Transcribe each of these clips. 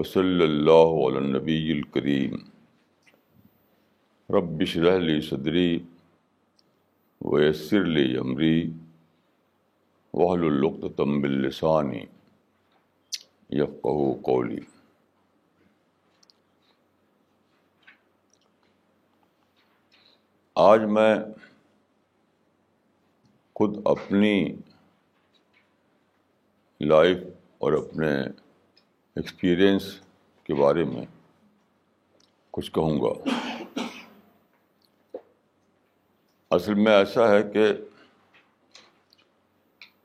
وصلی اللہ علی النبی الکریم. رب اشرح لی صدری ویسر لی امری واحلل عقدۃ من لسانی یفقہوا قولی. آج میں خود اپنی لائف اور اپنے ایکسپیرئنس کے بارے میں کچھ کہوں گا. اصل میں ایسا ہے کہ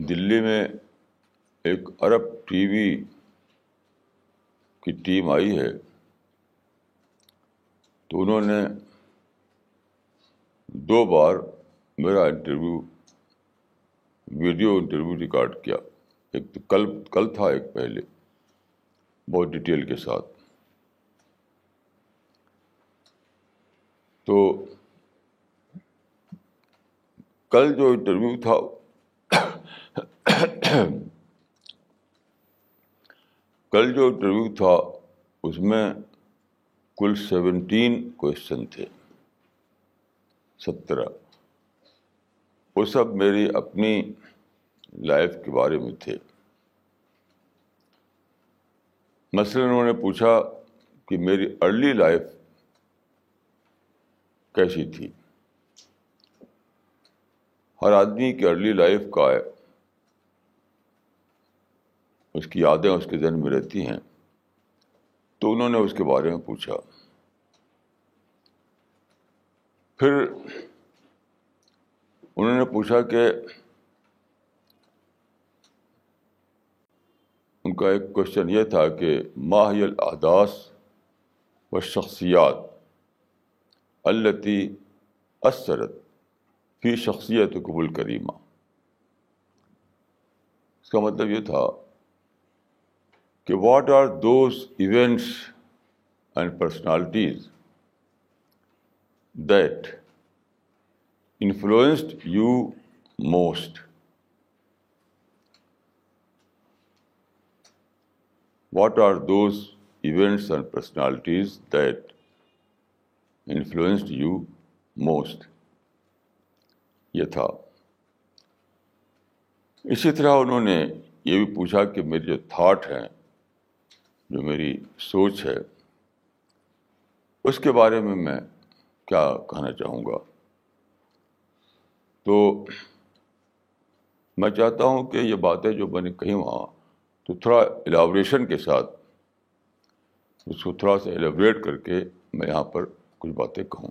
دلی میں ایک عرب ٹی وی کی ٹیم آئی ہے، تو انہوں نے 2 بار میرا ویڈیو انٹرویو ریکارڈ کیا. ایک تو کل تھا، ایک پہلے، بہت ڈیٹیل کے ساتھ. تو کل جو انٹرویو تھا اس میں کل 17 کویشچن تھے. 17. وہ سب میری اپنی لائف کے بارے میں تھے. مثلاً انہوں نے پوچھا کہ میری ارلی لائف کیسی تھی. ہر آدمی کی ارلی لائف کا ہے، اس کی یادیں اس کے ذہن میں رہتی ہیں، تو انہوں نے اس کے بارے میں پوچھا. پھر انہوں نے پوچھا کہ ان کا ایک کوشچن یہ تھا کہ ما ہی الاحداث والشخصیات التی اثرت فی شخصیتکم الکریمہ. اس کا مطلب یہ تھا کہ what are those events and personalities that influenced you most. What are those events and personalities that influenced you most? یہ تھا. اسی طرح انہوں نے یہ بھی پوچھا کہ میرے جو تھاٹ ہیں، جو میری سوچ ہے، اس کے بارے میں کیا کہنا چاہوں گا. تو میں چاہتا ہوں کہ یہ باتیں جو میں نے کہی وہاں، تو تھوڑا ایلیبوریشن کے ساتھ اس کو تھوڑا سا ایلیبریٹ کر کے میں یہاں پر کچھ باتیں کہوں.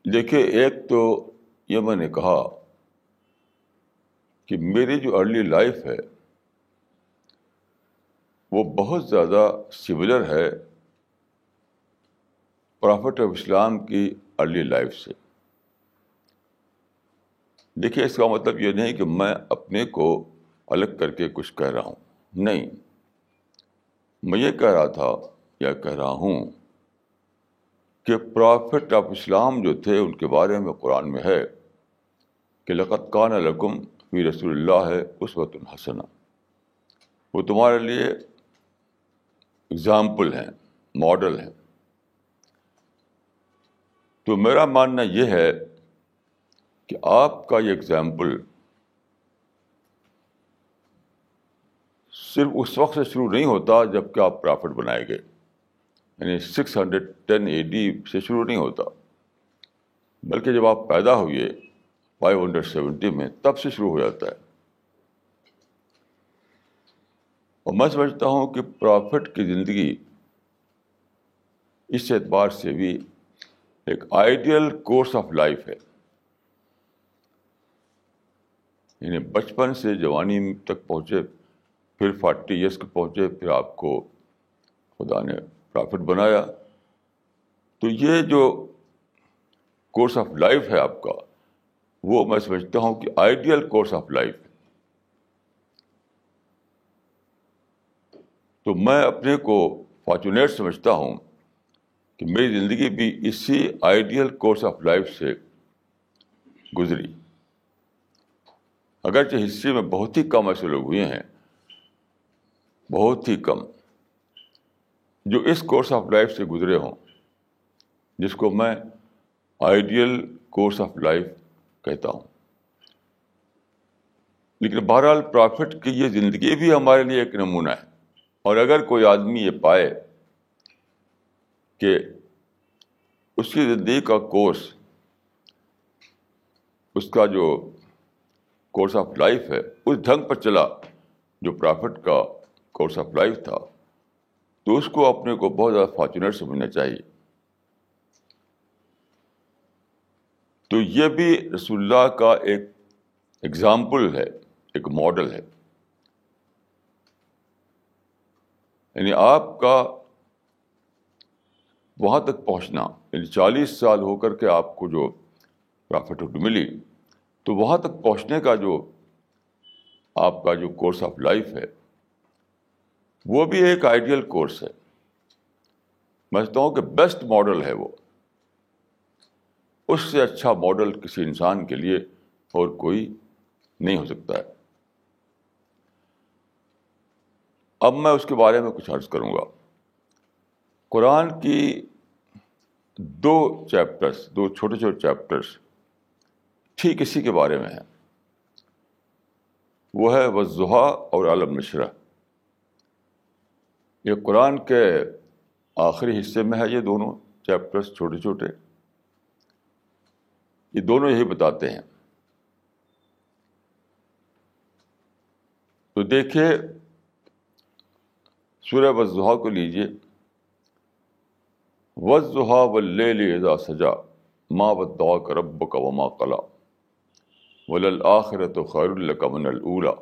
دیکھیے، ایک تو یہ میں نے کہا کہ میری جو ارلی لائف ہے وہ بہت زیادہ سملر ہے پرافٹ آف اسلام کی ارلی لائف سے. دیکھیے، اس کا مطلب یہ نہیں کہ میں اپنے کو الگ کر کے کچھ کہہ رہا ہوں، نہیں. میں یہ کہہ رہا تھا یا کہہ رہا ہوں کہ پرافٹ آف اسلام جو تھے ان کے بارے میں قرآن میں ہے کہ لقد کان لکم فی رسول اللہ اسوۃ حسنہ. وہ تمہارے لیے اگزامپل ہیں، ماڈل ہیں. تو میرا ماننا یہ ہے کہ آپ کا یہ ایگزامپل صرف اس وقت سے شروع نہیں ہوتا جب کہ آپ پرافٹ بنائے گئے، یعنی 610 AD سے شروع نہیں ہوتا، بلکہ جب آپ پیدا ہوئے 570 میں، تب سے شروع ہو جاتا ہے. اور میں سمجھتا ہوں کہ پرافٹ کی زندگی اس اعتبار سے بھی ایک آئیڈیل کورس آف لائف ہے. یعنی بچپن سے جوانی تک پہنچے، پھر 40 ایئرس کو پہنچے، پھر آپ کو خدا نے پرافٹ بنایا. تو یہ جو کورس آف لائف ہے آپ کا، وہ میں سمجھتا ہوں کہ آئیڈیل کورس آف لائف ہے. تو میں اپنے کو فارچونیٹ سمجھتا ہوں کہ میری زندگی بھی اسی آئیڈیل کورس آف لائف سے گزری. اگرچہ ہسٹری میں بہت ہی کم ایسے لوگ ہوئے ہیں، بہت ہی کم، جو اس کورس آف لائف سے گزرے ہوں جس کو میں آئیڈیل کورس آف لائف کہتا ہوں. لیکن بہرحال پرافٹ کی یہ زندگی بھی ہمارے لیے ایک نمونہ ہے. اور اگر کوئی آدمی یہ پائے کہ اس کی زندگی کا کورس، اس کا جو کورس آف لائف ہے اس ڈھنگ پر چلا جو پرافٹ کا کورس آف لائف تھا، تو اس کو اپنے کو بہت زیادہ فارچونیٹ سمجھنا چاہیے. تو یہ بھی رسول اللہ کا ایک ایگزامپل ہے، ایک ماڈل ہے. یعنی آپ کا وہاں تک پہنچنا، یعنی 40 سال ہو کر کے آپ کو جو پرافٹہڈ ملی، تو وہاں تک پہنچنے کا جو آپ کا جو کورس آف لائف ہے وہ بھی ایک آئیڈیل کورس ہے. میں سمجھتا ہوں کہ بیسٹ ماڈل ہے وہ. اس سے اچھا ماڈل کسی انسان کے لیے اور کوئی نہیں ہو سکتا ہے. اب میں اس کے بارے میں کچھ عرض کروں گا. قرآن کی 2 چیپٹرس، 2 چھوٹے چھوٹے چیپٹرس ٹھیک اسی کے بارے میں ہیں. وہ ہے والضحیٰ اور علم نشرہ. یہ قرآن کے آخری حصے میں ہے. یہ دونوں چیپٹرس چھوٹے چھوٹے، یہ دونوں یہی بتاتے ہیں. تو دیکھیے سورہ والضحیٰ کو لیجیے. والضحیٰ واللیل اذا سجا ما ودعک ربک وما قلی وللآخرۃ خیر لک من الاولی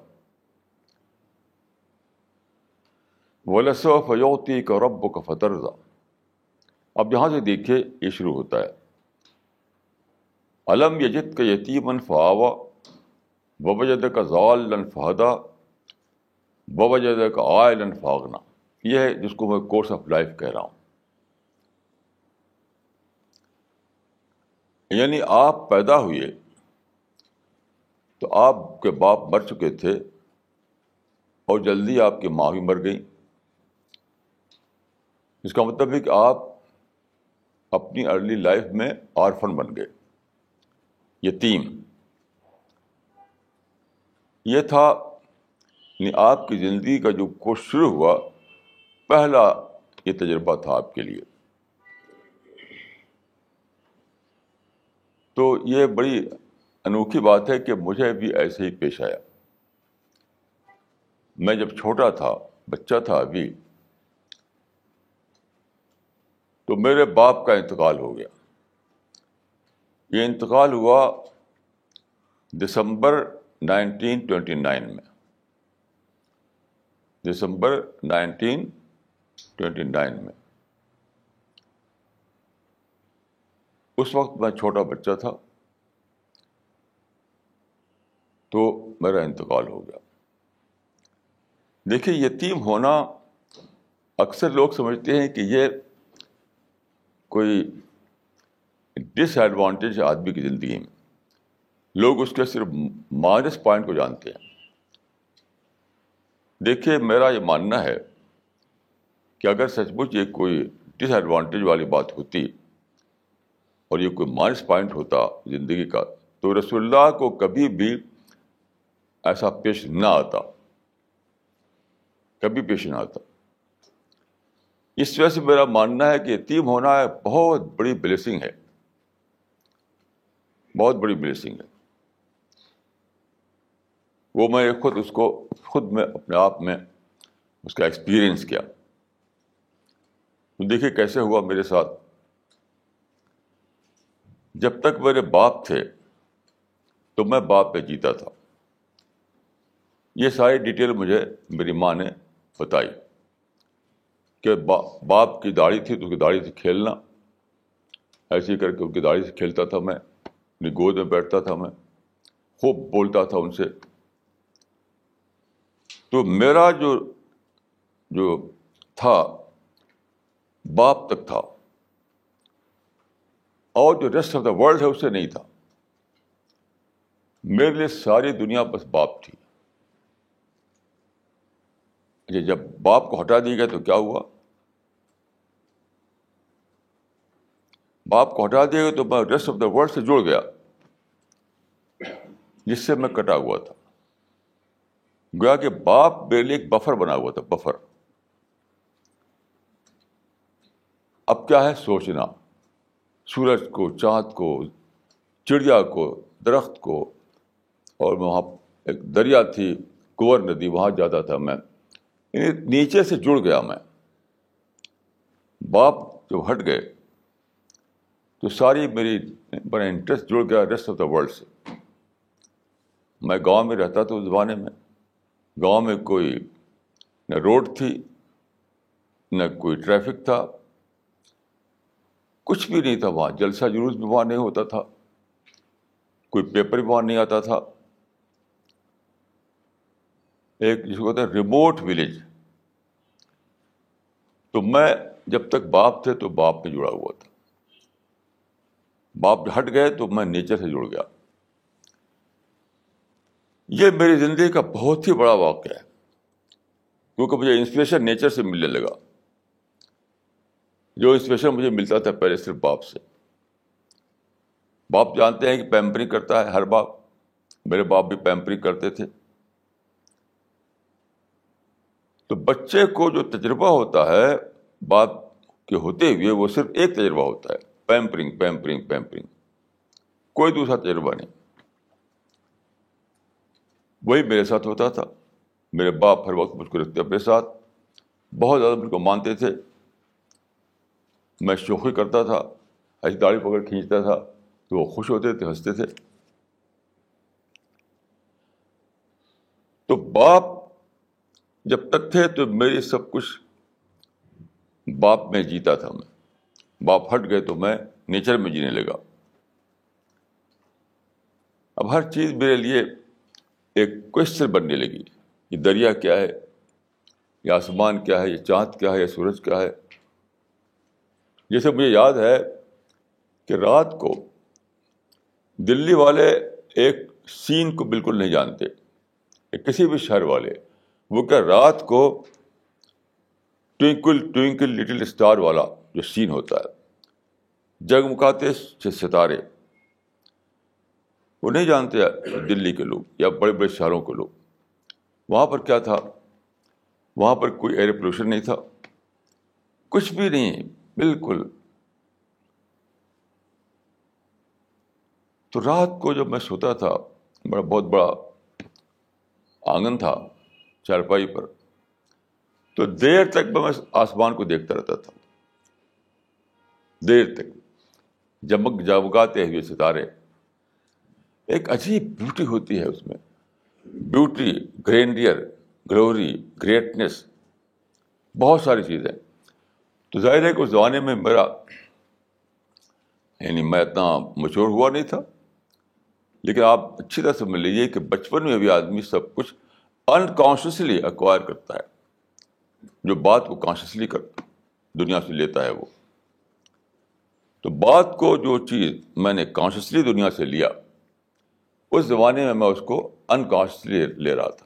وَلَسَوْفَ يُعْطِيكَ رَبُّكَ فَتَرْضَىٰ. اب یہاں سے دیکھیے یہ شروع ہوتا ہے. أَلَمْ يَجِدْكَ يَتِيمًا فَآوَىٰ وَوَجَدَكَ ضَالًّا فَهَدَىٰ وَوَجَدَكَ عَائِلًا فَأَغْنَىٰ. یہ ہے جس کو میں کورس آف لائف کہہ رہا ہوں. یعنی آپ پیدا ہوئے تو آپ کے باپ مر چکے تھے اور جلدی آپ کی ماں بھی مر گئی. اس کا مطلب ہے کہ آپ اپنی ارلی لائف میں آرفن بن گئے، یتیم. یہ تھا یعنی آپ کی زندگی کا جو کورس شروع ہوا، پہلا یہ تجربہ تھا آپ کے لیے. تو یہ بڑی انوکھی بات ہے کہ مجھے بھی ایسے ہی پیش آیا. میں جب چھوٹا تھا، بچہ تھا ابھی، تو میرے باپ کا انتقال ہو گیا. یہ انتقال ہوا دسمبر 1929 میں. دسمبر 1929 میں. اس وقت میں چھوٹا بچہ تھا تو میرا انتقال ہو گیا. دیکھیے یتیم ہونا اکثر لوگ سمجھتے ہیں کہ یہ کوئی ڈس ایڈوانٹیج ہے آدمی کی زندگی میں. لوگ اس کے صرف مائنس پوائنٹ کو جانتے ہیں. دیکھیے میرا یہ ماننا ہے کہ اگر سچ مچ یہ کوئی ڈس ایڈوانٹیج والی بات ہوتی اور یہ کوئی مائنس پوائنٹ ہوتا زندگی کا، تو رسول اللہ کو کبھی بھی ایسا پیش نہ آتا، کبھی پیش نہ آتا. اس وجہ سے میرا ماننا ہے کہ یتیم ہونا ہے بہت بڑی بلیسنگ ہے، بہت بڑی بلیسنگ ہے. وہ میں خود میں اپنے آپ میں اس کا ایکسپیرئنس کیا. تو دیکھیے کیسے ہوا میرے ساتھ. جب تک میرے باپ تھے تو میں باپ پہ جیتا تھا. یہ ساری ڈیٹیل مجھے میری ماں نے بتائی کہ باپ کی داڑھی تھی تو اس کی داڑھی سے کھیلنا، ایسے ہی کر کے ان کی داڑھی سے کھیلتا تھا میں، اپنی گود میں بیٹھتا تھا میں، خوب بولتا تھا ان سے. تو میرا جو تھا باپ تک تھا، اور جو ریسٹ آف دا ورلڈ ہے اس سے نہیں تھا. میرے لیے ساری دنیا بس باپ تھی. جب باپ کو ہٹا دیا گیا تو کیا ہوا؟ باپ کو ہٹا دیا گیا تو میں ریسٹ آف دا ورلڈ سے جڑ گیا جس سے میں کٹا ہوا تھا. گویا کہ باپ میرے لیے ایک بفر بنا ہوا تھا، بفر. اب کیا ہے سوچنا، سورج کو، چاند کو، چڑیا کو، درخت کو، اور وہاں ایک دریا تھی، کنور ندی، وہاں جاتا تھا میں. نیچے سے جڑ گیا میں. باپ جب ہٹ گئے تو ساری میری بڑا انٹرسٹ جڑ گیا ریسٹ آف دا ورلڈ سے. میں گاؤں میں رہتا تھا اس زمانے میں. گاؤں میں کوئی نہ روڈ تھی، نہ کوئی ٹریفک تھا، کچھ بھی نہیں تھا وہاں. جلسہ جلوس بھی وہاں نہیں ہوتا تھا، کوئی پیپر بھی وہاں نہیں آتا تھا. ایک جس کو کہتے ہیں ریموٹ ولیج. تو میں جب تک باپ تھے تو باپ میں جڑا ہوا تھا. باپ ہٹ گئے تو میں نیچر سے جڑ گیا. یہ میری زندگی کا بہت ہی بڑا واقعہ ہے، کیونکہ مجھے انسپریشن نیچر سے ملنے لگا. جو انسپریشن مجھے ملتا تھا پہلے صرف باپ سے. باپ جانتے ہیں کہ پیمپرنگ کرتا ہے ہر باپ. میرے باپ بھی پیمپرنگ کرتے تھے. تو بچے کو جو تجربہ ہوتا ہے باپ کے ہوتے ہوئے، وہ صرف ایک تجربہ ہوتا ہے، پیمپرنگ پیمپرنگ پیمپرنگ. کوئی دوسرا تجربہ نہیں. وہی میرے ساتھ ہوتا تھا. میرے باپ ہر وقت مجھ کو رکھتے اپنے ساتھ، بہت زیادہ مجھ کو مانتے تھے. میں شوخی کرتا تھا، ایسی داڑھی پکڑ کھینچتا تھا تو وہ خوش ہوتے تھے، ہنستے تھے. تو باپ جب تک تھے تو میری سب کچھ باپ میں جیتا تھا میں. باپ ہٹ گئے تو میں نیچر میں جینے لگا. اب ہر چیز میرے لیے ایک کوشچن بننے لگی. یہ دریا کیا ہے، یہ آسمان کیا ہے، یہ چاند کیا ہے، یہ سورج کیا ہے. جیسے مجھے یاد ہے کہ رات کو دلی والے ایک سین کو بالکل نہیں جانتے، کسی بھی شہر والے. وہ کیا رات کو ٹوئنکل ٹوئنکل لٹل اسٹار والا جو سین ہوتا ہے، جگمگاتے ستارے، وہ نہیں جانتے دلی کے لوگ یا بڑے بڑے شہروں کے لوگ. وہاں پر کیا تھا؟ وہاں پر کوئی ایئر پولوشن نہیں تھا، کچھ بھی نہیں، بالکل. تو رات کو جب میں سوتا تھا، بہت بڑا آنگن تھا چارپائی پر، تو دیر تک میں آسمان کو دیکھتا رہتا تھا، دیر تک. جگمگاتے ہوئے ستارے، ایک عجیب بیوٹی ہوتی ہے اس میں. بیوٹی، گرینڈیئر، گلوری، گریٹنس، بہت ساری چیزیں. تو ظاہر ہے کہ اس زمانے میں میرا میں اتنا میچور ہوا نہیں تھا. لیکن آپ اچھی طرح سمجھ لیجیے کہ بچپن میں بھی آدمی سب کچھ انکانشیسلی ایکوائر کرتا ہے. جو بات کو کانشیسلی دنیا سے لیتا ہے وہ. تو بات کو، جو چیز میں نے کانشیسلی دنیا سے لیا، اس زمانے میں اس کو انکانشیسلی لے رہا تھا.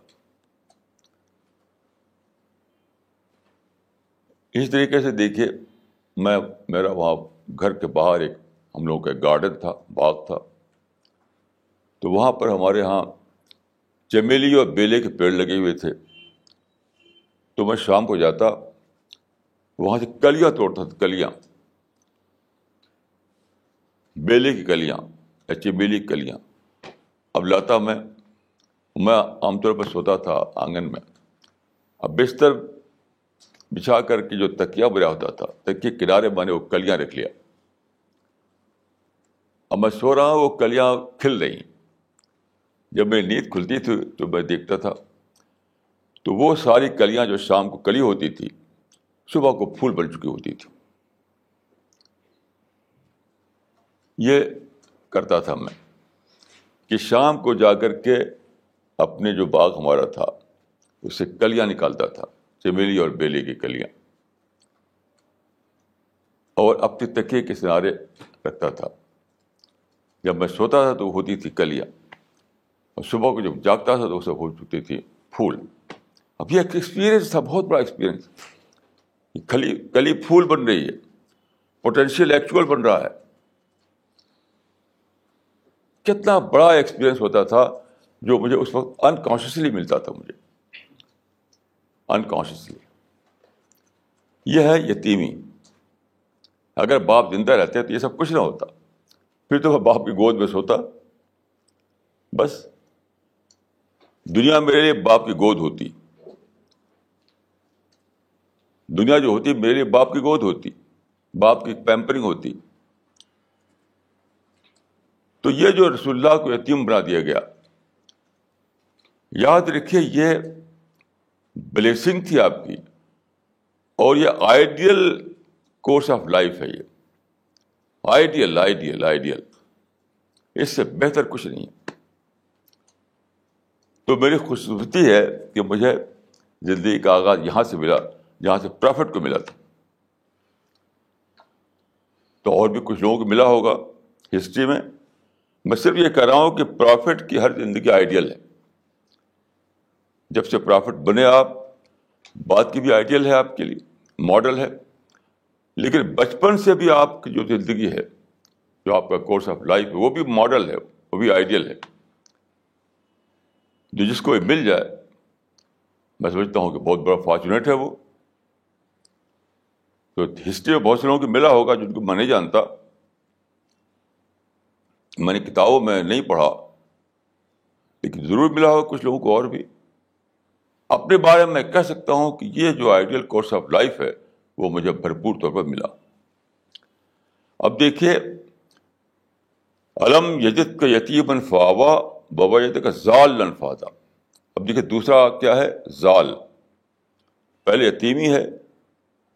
اس طریقے سے دیکھیے، میرا وہاں گھر کے باہر ایک ہم لوگوں کا گارڈن تھا، باغ تھا. تو وہاں پر ہمارے ہاں چمیلی اور بیلے کے پیڑ لگے ہوئے تھے. تو میں شام کو جاتا، وہاں سے کلیاں توڑتا تھا، کلیاں، بیلے کی کلیاں یا چمیلی کی کلیاں. اب لاتا میں عام طور پر سوتا تھا آنگن میں. اب بستر بچھا کر کے جو تکیا بنا ہوتا تھا، تکیے کنارے میں نے وہ کلیاں رکھ لیا. اب میں سو رہا ہوں، وہ کلیاں کھل رہی. جب میری نیند کھلتی تھی تو میں دیکھتا تھا، تو وہ ساری کلیاں جو شام کو کلی ہوتی تھی، صبح کو پھول بن چکی ہوتی تھی. یہ کرتا تھا میں کہ شام کو جا کر کے اپنے جو باغ ہمارا تھا اس سے کلیاں نکالتا تھا، چمیلی اور بیلے کی کلیاں، اور اپنے تکیے کے سہارے رکھتا تھا. جب میں سوتا تھا تو ہوتی تھی کلیاں. اور صبح کو جب جاگتا تھا تو اسے ہو چکتی تھی پھول. اب یہ ایک ایکسپیرئنس تھا, بہت بڑا ایکسپیرئنس. کلی پھول بن رہی ہے, پوٹینشیل ایکچوئل بن رہا ہے. کتنا بڑا ایکسپیرئنس ہوتا تھا جو مجھے اس وقت انکانشیسلی ملتا تھا, مجھے انکانشیسلی. یہ ہے یتیمی. اگر باپ زندہ رہتے تو یہ سب کچھ نہ ہوتا, پھر تو میں باپ کی گود میں سوتا. بس دنیا میرے لیے باپ کی گود ہوتی, دنیا جو ہوتی میرے لیے باپ کی گود ہوتی, باپ کی پیمپرنگ ہوتی. تو یہ جو رسول اللہ کو یتیم بنا دیا گیا, یاد رکھیے یہ بلیسنگ تھی آپ کی, اور یہ آئیڈیل کورس آف لائف ہے. یہ آئیڈیل آئیڈیل آئیڈیل, اس سے بہتر کچھ نہیں ہے. تو میری خوش قسمتی ہے کہ مجھے زندگی کا آغاز یہاں سے ملا جہاں سے پرافٹ کو ملا تھا. تو اور بھی کچھ لوگوں کو ملا ہوگا ہسٹری میں. میں صرف یہ کہہ رہا ہوں کہ پرافٹ کی ہر زندگی آئیڈیل ہے. جب سے پرافٹ بنے آپ, بات کی بھی آئیڈیل ہے آپ کے لیے, ماڈل ہے. لیکن بچپن سے بھی آپ کی جو زندگی ہے, جو آپ کا کورس آف لائف ہے, وہ بھی ماڈل ہے, وہ بھی آئیڈیل ہے. جو جس کو مل جائے, میں سمجھتا ہوں کہ بہت بڑا فارچونیٹ ہے وہ. تو ہسٹری میں بہت سے لوگوں کو ملا ہوگا جن کو میں نہیں جانتا, میں نے کتابوں میں نہیں پڑھا, لیکن ضرور ملا ہوگا کچھ لوگوں کو. اور بھی اپنے بارے میں کہہ سکتا ہوں کہ یہ جو آئیڈیل کورس آف لائف ہے وہ مجھے بھرپور طور پر ملا. اب دیکھیے, علم یجد کا یتیمن فآوا ووجدک ضالًا فہدیٰ. اب دیکھیے دوسرا کیا ہے, زال. پہلے یتیمی ہے,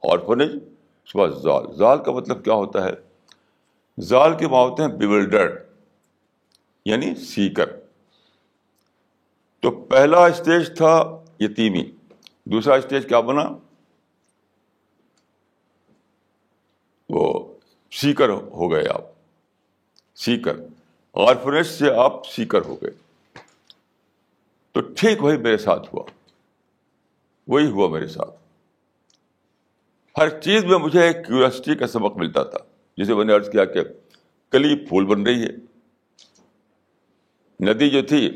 آرفنیج, اس کے بعد زال. زال کا مطلب کیا ہوتا ہے؟ زال کے معنی ہوتے ہیں بیولڈرڈ, یعنی سیکر. تو پہلا اسٹیج تھا یتیمی, دوسرا اسٹیج کیا بنا؟ وہ سیکر ہو گئے آپ, سیکر. آرفنیج سے آپ سیکر ہو گئے. تو ٹھیک وہی میرے ساتھ ہوا, وہی ہوا میرے ساتھ. ہر چیز میں مجھے ایک کیوریاسٹی کا سبق ملتا تھا. جسے میں نے عرض کیا کہ کلی پھول بن رہی ہے. ندی جو تھی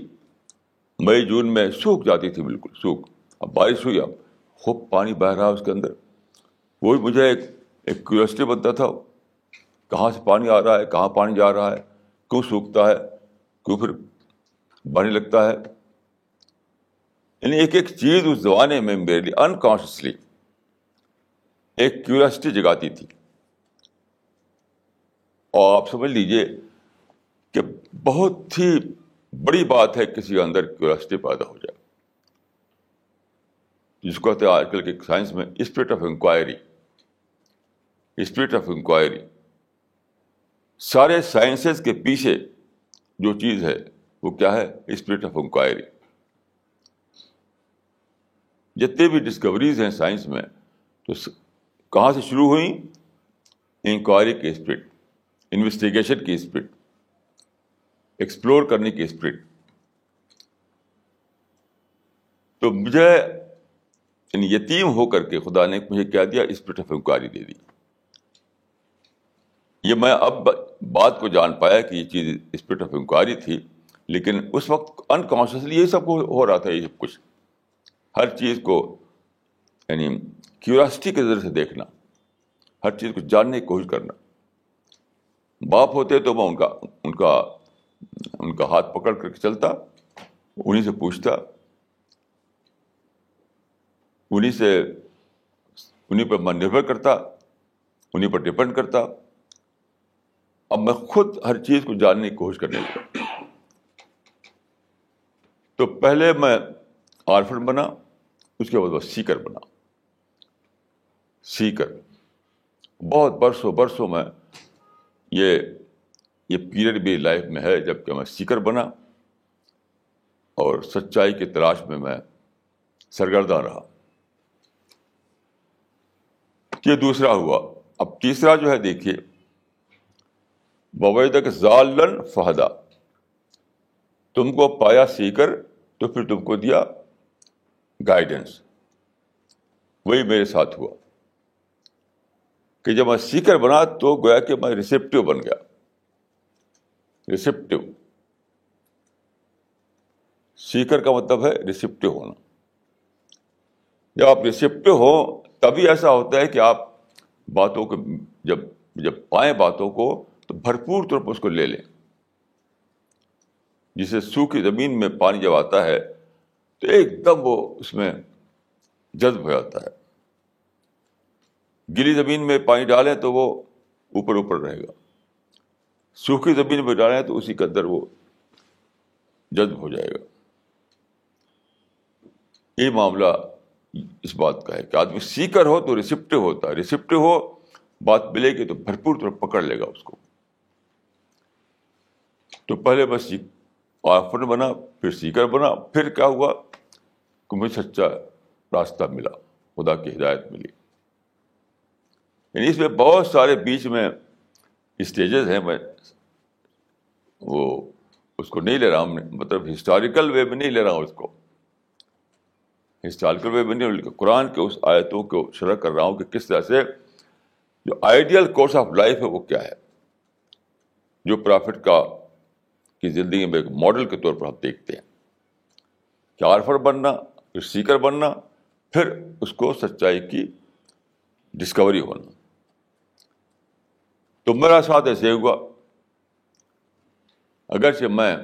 مئی جون میں سوکھ جاتی تھی, بالکل سوکھ. اب بارش ہوئی, اب خوب پانی بہہ رہا ہے اس کے اندر. وہی مجھے ایک کیوریاسٹی بنتا تھا, کہاں سے پانی آ رہا ہے, کہاں پانی جا رہا ہے, کیوں سوکھتا ہے, کیوں پھر بہنے لگتا ہے. یعنی ایک ایک چیز اس زمانے میں میرے لیے انکانشیسلی ایک کیوریاسٹی جگاتی تھی. اور آپ سمجھ لیجئے کہ بہت ہی بڑی بات ہے کسی کے اندر کیوریاسٹی پیدا ہو جائے, جس کو کہتے ہیں آج کل کے سائنس میں spirit of inquiry. Spirit of inquiry. سارے سائنسز کے پیچھے جو چیز ہے وہ کیا ہے؟ Spirit of inquiry. جتنے بھی ڈسکوریز ہیں سائنس میں تو کہاں سے شروع ہوئیں؟ انکوائری کی اسپرٹ, انویسٹیگیشن کی اسپرٹ, ایکسپلور کرنے کی اسپرٹ. تو مجھے یتیم ہو کر کے خدا نے مجھے کیا دیا؟ اسپرٹ آف انکوائری دے دی. یہ میں اب بات کو جان پایا کہ یہ چیز اسپرٹ آف انکوائری تھی, لیکن اس وقت انکانشیسلی یہ سب ہو رہا تھا. یہ سب کچھ, ہر چیز کو یعنی کیوریاسٹی کے ذریعے سے دیکھنا, ہر چیز کو جاننے کی کوشش کرنا. باپ ہوتے تو میں ان کا ہاتھ پکڑ کر کے چلتا, انہیں سے پوچھتا, انہیں پر میں نربھر کرتا, انہیں پر ڈپینڈ کرتا. اب میں خود ہر چیز کو جاننے کی کوشش کرنے لگا. تو پہلے میں آرفن بنا, اس کے بعد وہ سیکر بنا. سیکر بہت برسوں میں یہ پیریڈ بھی لائف میں ہے جب کہ میں سیکر بنا اور سچائی کی تلاش میں سرگرداں رہا. یہ دوسرا ہوا. اب تیسرا جو ہے دیکھیے, ووجدک ضالًا فہدیٰ. تم کو پایا سیکر تو پھر تم کو دیا گائیڈنس. وہی میرے ساتھ ہوا کہ جب میں سیکر بنا تو گویا کہ میں ریسیپٹیو بن گیا. ریسیپٹیو، سیکر کا مطلب ہے ریسیپٹیو ہونا. جب آپ ریسیپٹیو ہو تبھی ایسا ہوتا ہے کہ آپ باتوں کو جب پائیں باتوں کو تو بھرپور طور پر اس کو لے لیں. جسے سوکھی زمین میں پانی جب آتا ہے تو ایک دم وہ اس میں جذب ہو جاتا ہے. گیلی زمین میں پانی ڈالیں تو وہ اوپر اوپر رہے گا، سوکھی زمین میں ڈالیں تو اسی کے اندر وہ جذب ہو جائے گا. یہ معاملہ اس بات کا ہے کہ آدمی سیکر ہو تو ریسیپٹیو ہوتا ہے. ریسیپٹیو ہو، بات ملے گی تو بھرپور طور پکڑ لے گا اس کو. تو پہلے بس آفر بنا، پھر سیکر بنا، پھر کیا ہوا کہ مجھے سچا راستہ ملا، خدا کی ہدایت ملی. یعنی اس میں بہت سارے بیچ میں اسٹیجز ہیں. میں وہ اس کو نہیں لے رہا ہوں، مطلب ہسٹوریکل وے میں نہیں لے رہا ہوں اس کو. ہسٹوریکل وے میں نہیں، قرآن کے اس آیتوں کو شرح کر رہا ہوں کہ کس طرح سے جو آئیڈیل کورس آف لائف ہے وہ کیا ہے، جو پرافٹ کی زندگی میں ایک ماڈل کے طور پر ہم دیکھتے ہیں کہ عارفر بننا، پھر سیکر بننا، پھر اس کو سچائی کی ڈسکوری ہونا. تو میرا ساتھ ایسے ہوا. اگرچہ میں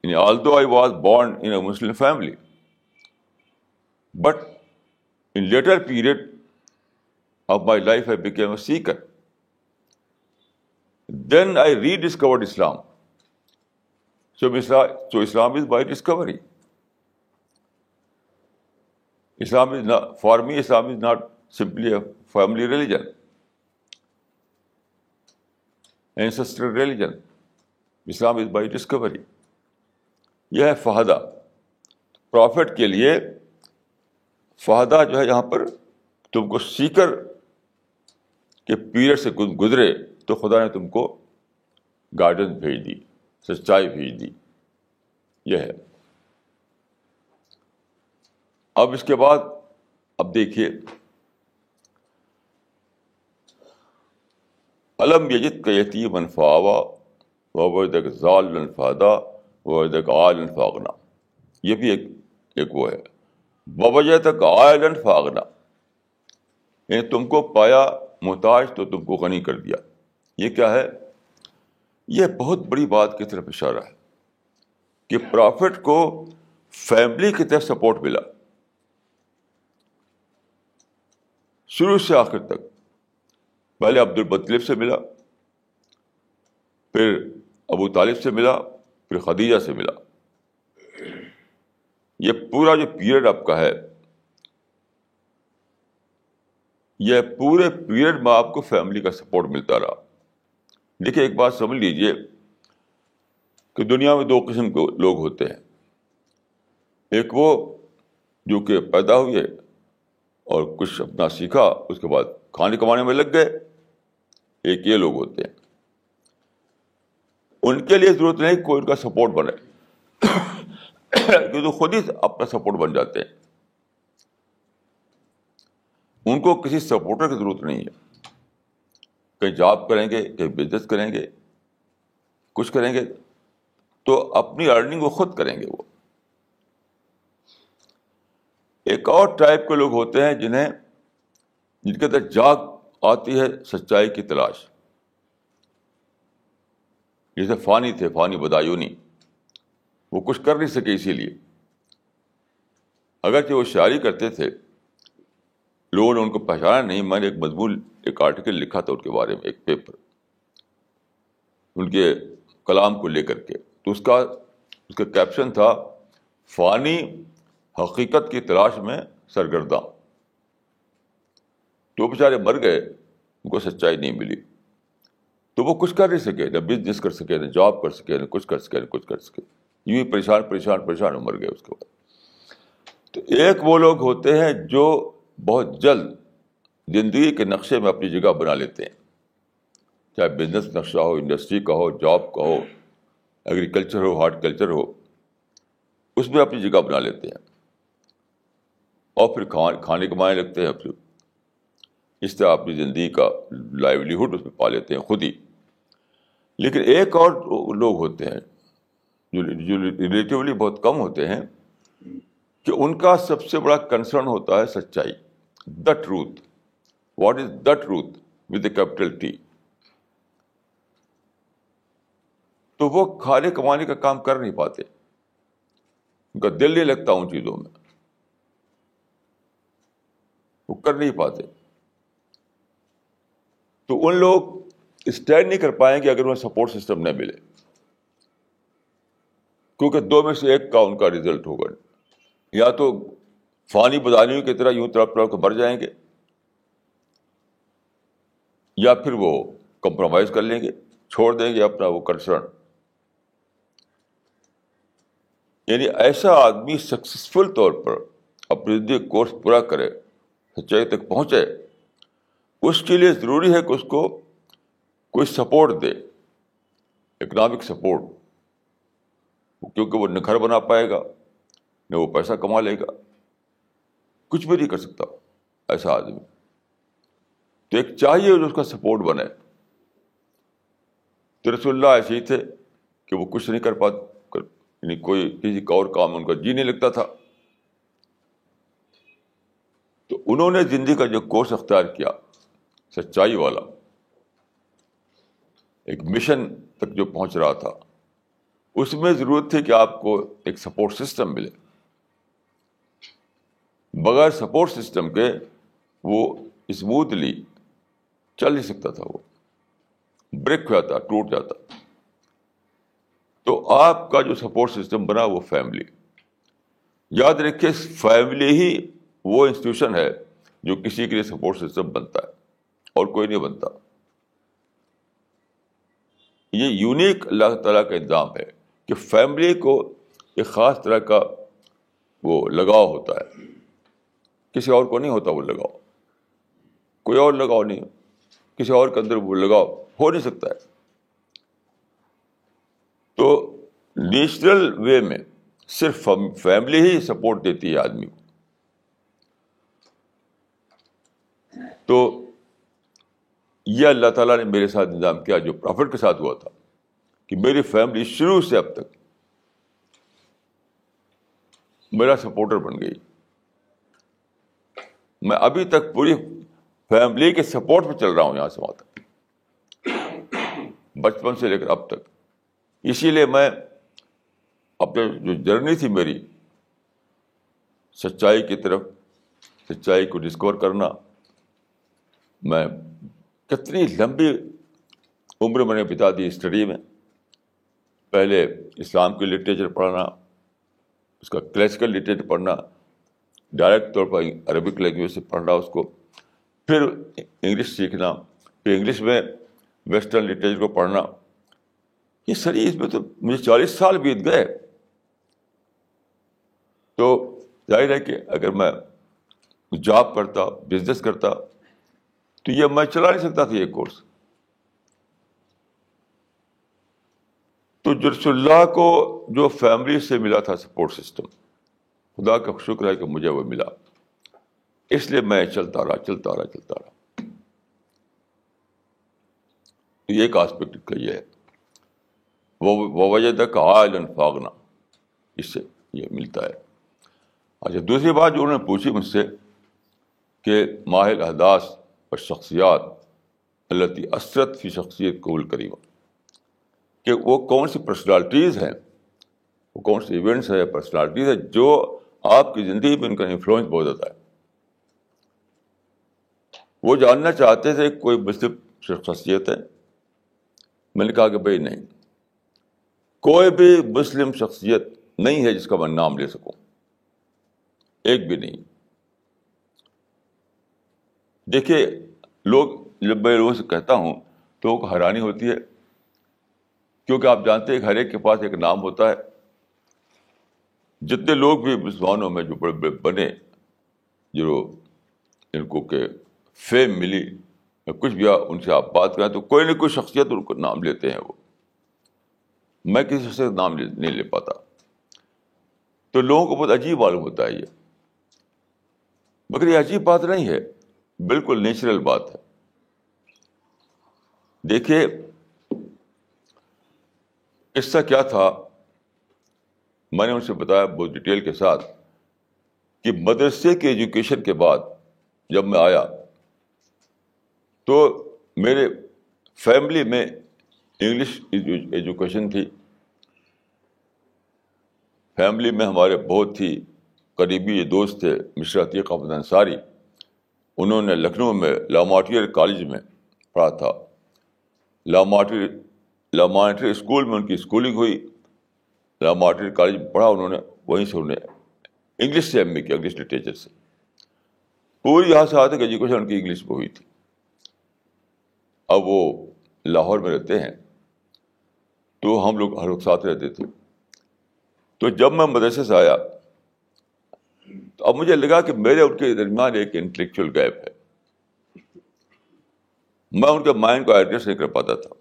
although I was born in a Muslim family, but in later period of my life I became a seeker. Then I rediscovered Islam. So Islam is by discovery. For me, Islam is not simply a family religion, ancestral religion. Islam is by discovery. یہ ہے فہدہ. Profit کے لیے فہدہ جو ہے یہاں پر تم کو سیکر کے پیریڈ سے گزرے تو خدا نے تم کو گائیڈنس بھیج دی، سچائی بھیج دی. یہ ہے. اب اس کے بعد اب دیکھیے، الم یجد کا یتیما فآویٰ ووجدک ضالا فہدیٰ ووجدک عائلا فأغنیٰ. یہ بھی ایک وہ ہے، ووجدک عائلا فأغنیٰ، یعنی تم کو پایا محتاج تو تم کو غنی کر دیا. یہ کیا ہے؟ یہ بہت بڑی بات کی طرف اشارہ ہے کہ پرافٹ کو فیملی کی طرف سپورٹ ملا شروع سے آخر تک. پہلے عبد المطلب سے ملا، پھر ابو طالب سے ملا، پھر خدیجہ سے ملا. یہ پورا جو پیریڈ آپ کا ہے، یہ پورے پیریڈ میں آپ کو فیملی کا سپورٹ ملتا رہا. دیکھیے ایک بات سمجھ لیجئے کہ دنیا میں دو قسم کے لوگ ہوتے ہیں. ایک وہ جو کہ پیدا ہوئے اور کچھ اپنا سیکھا، اس کے بعد کھانے کمانے میں لگ گئے. ایک یہ لوگ ہوتے ہیں، ان کے لیے ضرورت نہیں کوئی ان کا سپورٹ بنے کیونکہ خود ہی اپنا سپورٹ بن جاتے ہیں. ان کو کسی سپورٹر کی ضرورت نہیں ہے. کہیں جاب کریں گے، کہیں بزنس کریں گے، کچھ کریں گے تو اپنی ارننگ وہ خود کریں گے. وہ ایک اور ٹائپ کے لوگ ہوتے ہیں جن کے اندر جاگ آتی ہے سچائی کی تلاش. جیسے فانی تھے، فانی بدایونی، وہ کچھ کر نہیں سکے. اسی لیے اگرچہ وہ شاعری کرتے تھے، لوگوں نے ان کو پہچانا نہیں. میں نے ایک مضمون، ایک آرٹیکل لکھا تھا ان کے بارے میں، ایک پیپر، ان کے کلام کو لے کر کے. تو اس کا کیپشن تھا، فانی حقیقت کی تلاش میں سرگرداں. تو بیچارے مر گئے، ان کو سچائی نہیں ملی، تو وہ کچھ کر نہیں سکے، نہ بزنس کر سکے، نہ جاب کر سکے، نہ کچھ کر سکے، نہ کچھ کر سکے. یوں ہی پریشان مر گئے اس کے بعد. تو ایک وہ لوگ ہوتے ہیں جو بہت جلد زندگی کے نقشے میں اپنی جگہ بنا لیتے ہیں، چاہے بزنس نقشہ ہو، انڈسٹری کا ہو، جاب کا ہو، ایگریکلچر ہو, ہارٹیکلچر ہو, اس میں اپنی جگہ بنا لیتے ہیں اور پھر کھانے کمانے لگتے ہیں. پھر اس طرح اپنی زندگی کا لائیولیہڈ اس میں پا لیتے ہیں خود ہی. لیکن ایک اور لوگ ہوتے ہیں جو ریلیٹیولی بہت کم ہوتے ہیں کہ ان کا سب سے بڑا کنسرن ہوتا ہے سچائی, the truth. What is the truth with A capital T. تو وہ کھانے کمانے کا کام کر نہیں پاتے, ان کا دل نہیں لگتا ان چیزوں میں, وہ کر نہیں پاتے. تو ان لوگ اسٹینڈ نہیں کر پائیں گے اگر انہیں سپورٹ سسٹم نہ ملے, کیونکہ دو میں سے ایک کا ان کا ریزلٹ ہوگا. یا تو فانی بدانیوں کی طرح یوں تڑپ تڑپ کے مر جائیں گے, یا پھر وہ کمپرومائز کر لیں گے, چھوڑ دیں گے اپنا وہ کنسرن. یعنی ایسا آدمی سکسیسفل طور پر اپنی زندگی کورس پورا کرے, سچائی تک پہنچے, اس کے لیے ضروری ہے کہ اس کو کوئی سپورٹ دے, اکنامک سپورٹ. کیونکہ وہ نہ گھر بنا پائے گا, نہ وہ پیسہ کما لے گا, کچھ بھی نہیں کر سکتا ایسا آدمی. تو ایک چاہیے جو اس کا سپورٹ بنے. تو رسول اللہ ایسے ہی تھے کہ وہ کچھ نہیں کر پاتے, یعنی کوئی کسی کا اور کام ان کا جی نہیں لگتا تھا. تو انہوں نے زندگی کا جو کورس اختیار کیا سچائی والا, ایک مشن تک جو پہنچ رہا تھا, اس میں ضرورت تھی کہ آپ کو ایک سپورٹ سسٹم ملے. بغیر سپورٹ سسٹم کے وہ اسموتھلی چل نہیں سکتا تھا, وہ بریک ہو جاتا, ٹوٹ جاتا. تو آپ کا جو سپورٹ سسٹم بنا وہ فیملی. یاد رکھیے فیملی ہی وہ انسٹیٹیوشن ہے جو کسی کے لیے سپورٹ سسٹم بنتا ہے, اور کوئی نہیں بنتا. یہ یونیک اللہ تعالیٰ کا انتظام ہے کہ فیملی کو ایک خاص طرح کا وہ لگاؤ ہوتا ہے, کسی اور کو نہیں ہوتا وہ لگاؤ. کوئی اور لگاؤ نہیں, کسی اور کے اندر وہ لگاؤ ہو نہیں سکتا ہے. تو نیچرل وے میں صرف فیملی ہی سپورٹ دیتی ہے آدمی کو. تو یہ اللہ تعالیٰ نے میرے ساتھ نظام کیا جو پرافٹ کے ساتھ ہوا تھا, کہ میری فیملی شروع سے اب تک میرا سپورٹر بن گئی. میں ابھی تک پوری فیملی کے سپورٹ پہ چل رہا ہوں یہاں سے وہاں تک, بچپن سے لے کر اب تک. اسی لیے میں اپنے جو جرنی تھی میری سچائی کی طرف, سچائی کو ڈسکور کرنا, میں کتنی لمبی عمر میں نے بتا دی اسٹڈی میں. پہلے اسلام کی لٹریچر پڑھنا, اس کا کلاسیکل لٹریچر پڑھنا, ڈائریکٹ طور پر عربک لینگویج سے پڑھنا اس کو, پھر انگلش سیکھنا, پھر انگلش میں ویسٹرن لٹریچر کو پڑھنا. یہ ساری اس میں تو مجھے 40 سال بیت گئے. تو ظاہر ہے کہ اگر میں جاب کرتا, بزنس کرتا, تو یہ میں چلا نہیں سکتا تھا یہ کورس. تو رسول اللہ کو جو فیملی سے ملا تھا سپورٹ سسٹم, خدا کا شکر ہے کہ مجھے وہ ملا, اس لیے میں چلتا رہا. یہ ایک آسپیکٹ کا یہ ہے, ووجدک عائلا فاغنا, اس سے یہ ملتا ہے. اچھا, دوسری بات جو انہوں نے پوچھی مجھ سے کہ ماہ الاحداث اور شخصیات التی اثرت فی شخصیت قبول کریمہ, کہ وہ کون سی پرسنالٹیز ہیں, وہ کون سے ایونٹس ہیں, پرسنالٹیز ہیں جو آپ کی زندگی میں ان کا انفلوئنس بہت ہوتا ہے. وہ جاننا چاہتے تھے کوئی مسلم شخصیت ہے. میں نے کہا کہ بھائی نہیں, کوئی بھی مسلم شخصیت نہیں ہے جس کا میں نام لے سکوں, ایک بھی نہیں. دیکھیے لوگ, جب میں لوگوں سے کہتا ہوں تو لوگوں کو حیرانی ہوتی ہے, کیونکہ آپ جانتے ہیں کہ ہر ایک کے پاس ایک نام ہوتا ہے. جتنے لوگ بھی مسلمانوں میں جو بڑے بڑے بنے, جو ان کو کہ فیم ملی, کچھ بھی ان سے آپ بات کریں تو کوئی نہ کوئی شخصیت ان کو نام لیتے ہیں. وہ میں کسی سے نام نہیں لے پاتا. تو لوگوں کو بہت عجیب معلوم ہوتا ہے یہ، مگر یہ عجیب بات نہیں ہے، بالکل نیچرل بات ہے. دیکھیے قصہ کیا تھا، میں نے ان سے بتایا بہت ڈیٹیل کے ساتھ کہ مدرسے کے ایجوکیشن کے بعد جب میں آیا تو میرے فیملی میں انگلش ایجوکیشن تھی. فیملی میں ہمارے بہت ہی قریبی دوست تھے مسٹر عتیق احمد انصاری. انہوں نے لکھنؤ میں لاماٹیئر کالج میں پڑھا تھا. لاماٹیئر اسکول میں ان کی اسکولنگ ہوئی. لاماٹیئر کالج میں پڑھا انہوں نے، وہیں سے انہوں نے انگلش سے ایم اے کیا، انگلش لٹریچر سے. پوری یہاں سے آتے کہ ایجوکیشن ان کی انگلش میں ہوئی تھی. اب وہ لاہور میں رہتے ہیں تو ہم لوگ ہر وقت ساتھ رہتے تھے. تو جب میں مدرسے سے آیا تو اب مجھے لگا کہ میرے ان کے درمیان ایک انٹلیکچوئل گیپ ہے. میں ان کے مائنڈ کو ایڈریس نہیں کر پاتا تھا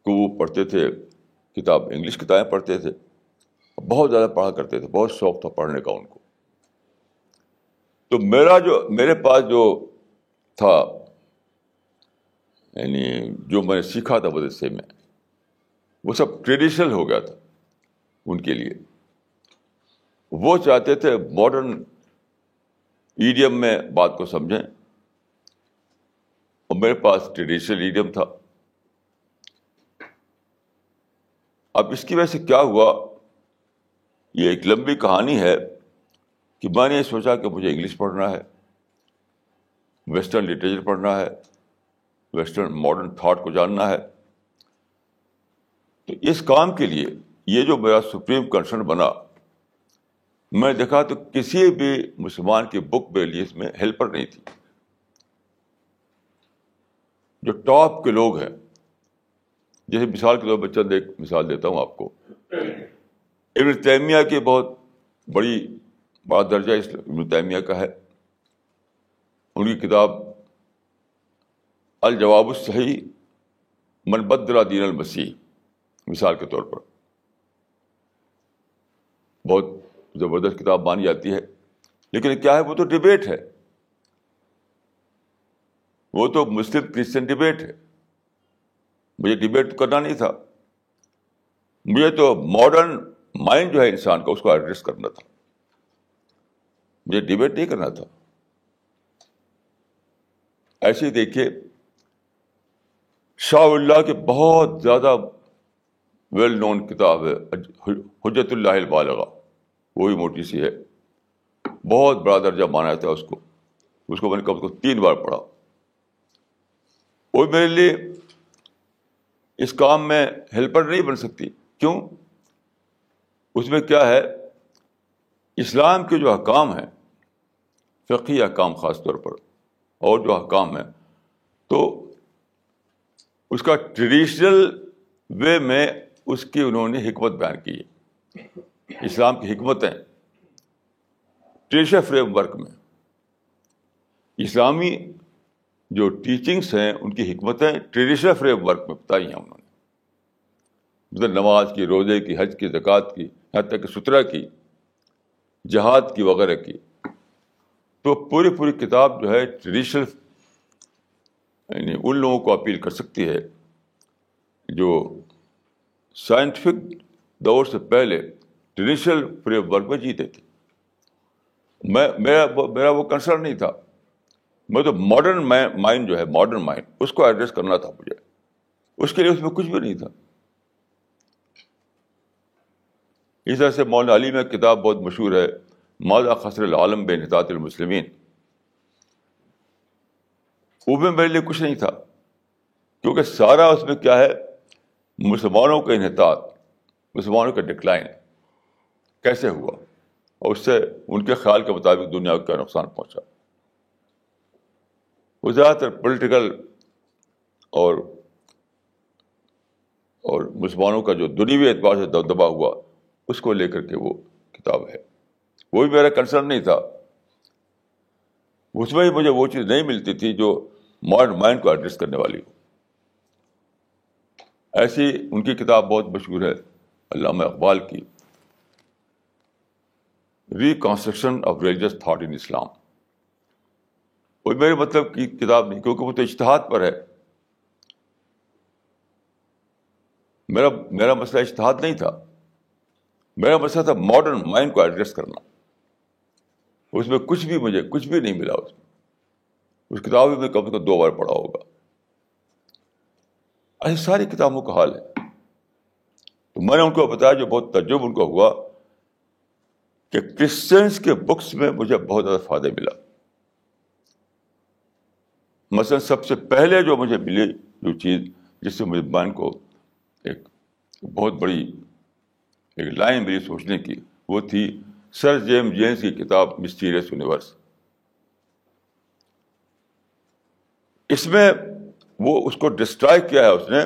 کہ وہ پڑھتے تھے کتاب، انگلش کتابیں پڑھتے تھے، بہت زیادہ پڑھا کرتے تھے، بہت شوق تھا پڑھنے کا ان کو. تو میرے پاس جو تھا، یعنی جو میں نے سیکھا تھا مدرسے میں، وہ سب ٹریڈیشنل ہو گیا تھا ان کے لیے. وہ چاہتے تھے ماڈرن ایڈیم میں بات کو سمجھیں، اور میرے پاس ٹریڈیشنل ایڈیم تھا. اب اس کی وجہ سے کیا ہوا، یہ ایک لمبی کہانی ہے کہ میں نے سوچا کہ مجھے انگلش پڑھنا ہے، ویسٹرن لٹریچر پڑھنا ہے، ویسٹرن ماڈرن تھاٹ کو جاننا ہے. تو اس کام کے لیے یہ جو میرا سپریم کنسرن بنا، میں دیکھا تو کسی بھی مسلمان کی بک میرے لیے اس میں ہیلپر نہیں تھی. جو ٹاپ کے لوگ ہیں، جیسے مثال کے طور پر چند ایک مثال دیتا ہوں آپ کو. ابن تیمیہ کی بہت بڑا درجہ ابن تیمیہ کا ہے. ان کی کتاب الجواب الصحیح من بدل دین المسیح مثال کے طور پر بہت زبردست کتاب مانی جاتی ہے. لیکن کیا ہے، وہ تو ڈبیٹ ہے، وہ تو مسلم کرسچن ڈبیٹ ہے. مجھے ڈبیٹ کرنا نہیں تھا، مجھے تو ماڈرن مائنڈ جو ہے انسان کا، اس کو ایڈریس کرنا تھا، مجھے ڈبیٹ نہیں کرنا تھا. ایسے ہی دیکھیے شاہ اللہ کی بہت زیادہ ویل نون کتاب ہے حجت اللہ البالغہ، وہی موٹی سی ہے، بہت بڑا درجہ مانا جاتا ہے اس کو میں نے کم سے کم 3 بار پڑھا. وہ میرے لیے اس کام میں ہیلپر نہیں بن سکتی. کیوں؟ اس میں کیا ہے، اسلام کے جو احکام ہیں، فقہی احکام خاص طور پر، اور جو احکام ہیں، تو اس کا ٹریڈیشنل وے میں اس کی انہوں نے حکمت بیان کی ہے. اسلام کی حکمتیں ٹریڈیشنل فریم ورک میں، اسلامی جو ٹیچنگس ہیں ان کی حکمتیں ٹریڈیشنل فریم ورک میں بتائی ہیں انہوں نے. مطلب نماز کی، روزے کی، حج کی، زکوٰۃ کی، یہاں تک کہ سترہ کی، جہاد کی وغیرہ کی. تو پوری کتاب جو ہے ٹریڈیشنل، یعنی ان لوگوں کو اپیل کر سکتی ہے جو سائنٹیفک دور سے پہلے ٹریڈیشنل فریم ورک میں جیتے تھے. میرا وہ کنسرن نہیں تھا. میں تو ماڈرن مائنڈ جو ہے، ماڈرن مائنڈ، اس کو ایڈریس کرنا تھا مجھے. اس کے لیے اس میں کچھ بھی نہیں تھا. اس طرح سے مولانا علی میں کتاب بہت مشہور ہے، ماذا خسر العالم بانحطاط المسلمین. وہ بھی میرے لیے کچھ نہیں تھا، کیونکہ سارا اس میں کیا ہے، مسلمانوں کا انحطاط، مسلمانوں کا ڈکلائن کیسے ہوا، اور اس سے ان کے خیال کے مطابق دنیا کو کیا نقصان پہنچا. وہ زیادہ تر پولیٹیکل اور مسلمانوں کا جو دنیوی اعتبار سے دبدبا ہوا، اس کو لے کر کے وہ کتاب ہے. وہ بھی میرا کنسرن نہیں تھا. اس میں ہی مجھے وہ چیز نہیں ملتی تھی جو ماڈرن مائنڈ کو ایڈریس کرنے والی ہو. ایسی ان کی کتاب بہت مشہور ہے علامہ اقبال کی، reconstruction of religious thought in Islam. وہ میرے مطلب کی کتاب نہیں، کیونکہ وہ تو اجتہاد پر ہے. میرا مسئلہ اجتہاد نہیں تھا، میرا مسئلہ تھا ماڈرن مائنڈ کو ایڈریس کرنا. اس میں مجھے کچھ بھی نہیں ملا. اس کتاب میں کم سے کم 2 بار پڑھا ہوگا. ایسی ساری کتابوں کا حال ہے. تو میں نے ان کو بتایا، جو بہت تعجب ان کو ہوا، کہ کرسچنس کے بکس میں مجھے بہت زیادہ فائدہ ملا. مثلا سب سے پہلے جو مجھے ملی جو چیز جس سے مجھے مائنڈ کو ایک بہت بڑی ایک لائن ملی سوچنے کی، وہ تھی سر جیمز کی کتاب مسٹیریس یونیورس. اس میں وہ اس کو ڈسٹرائے کیا ہے اس نے.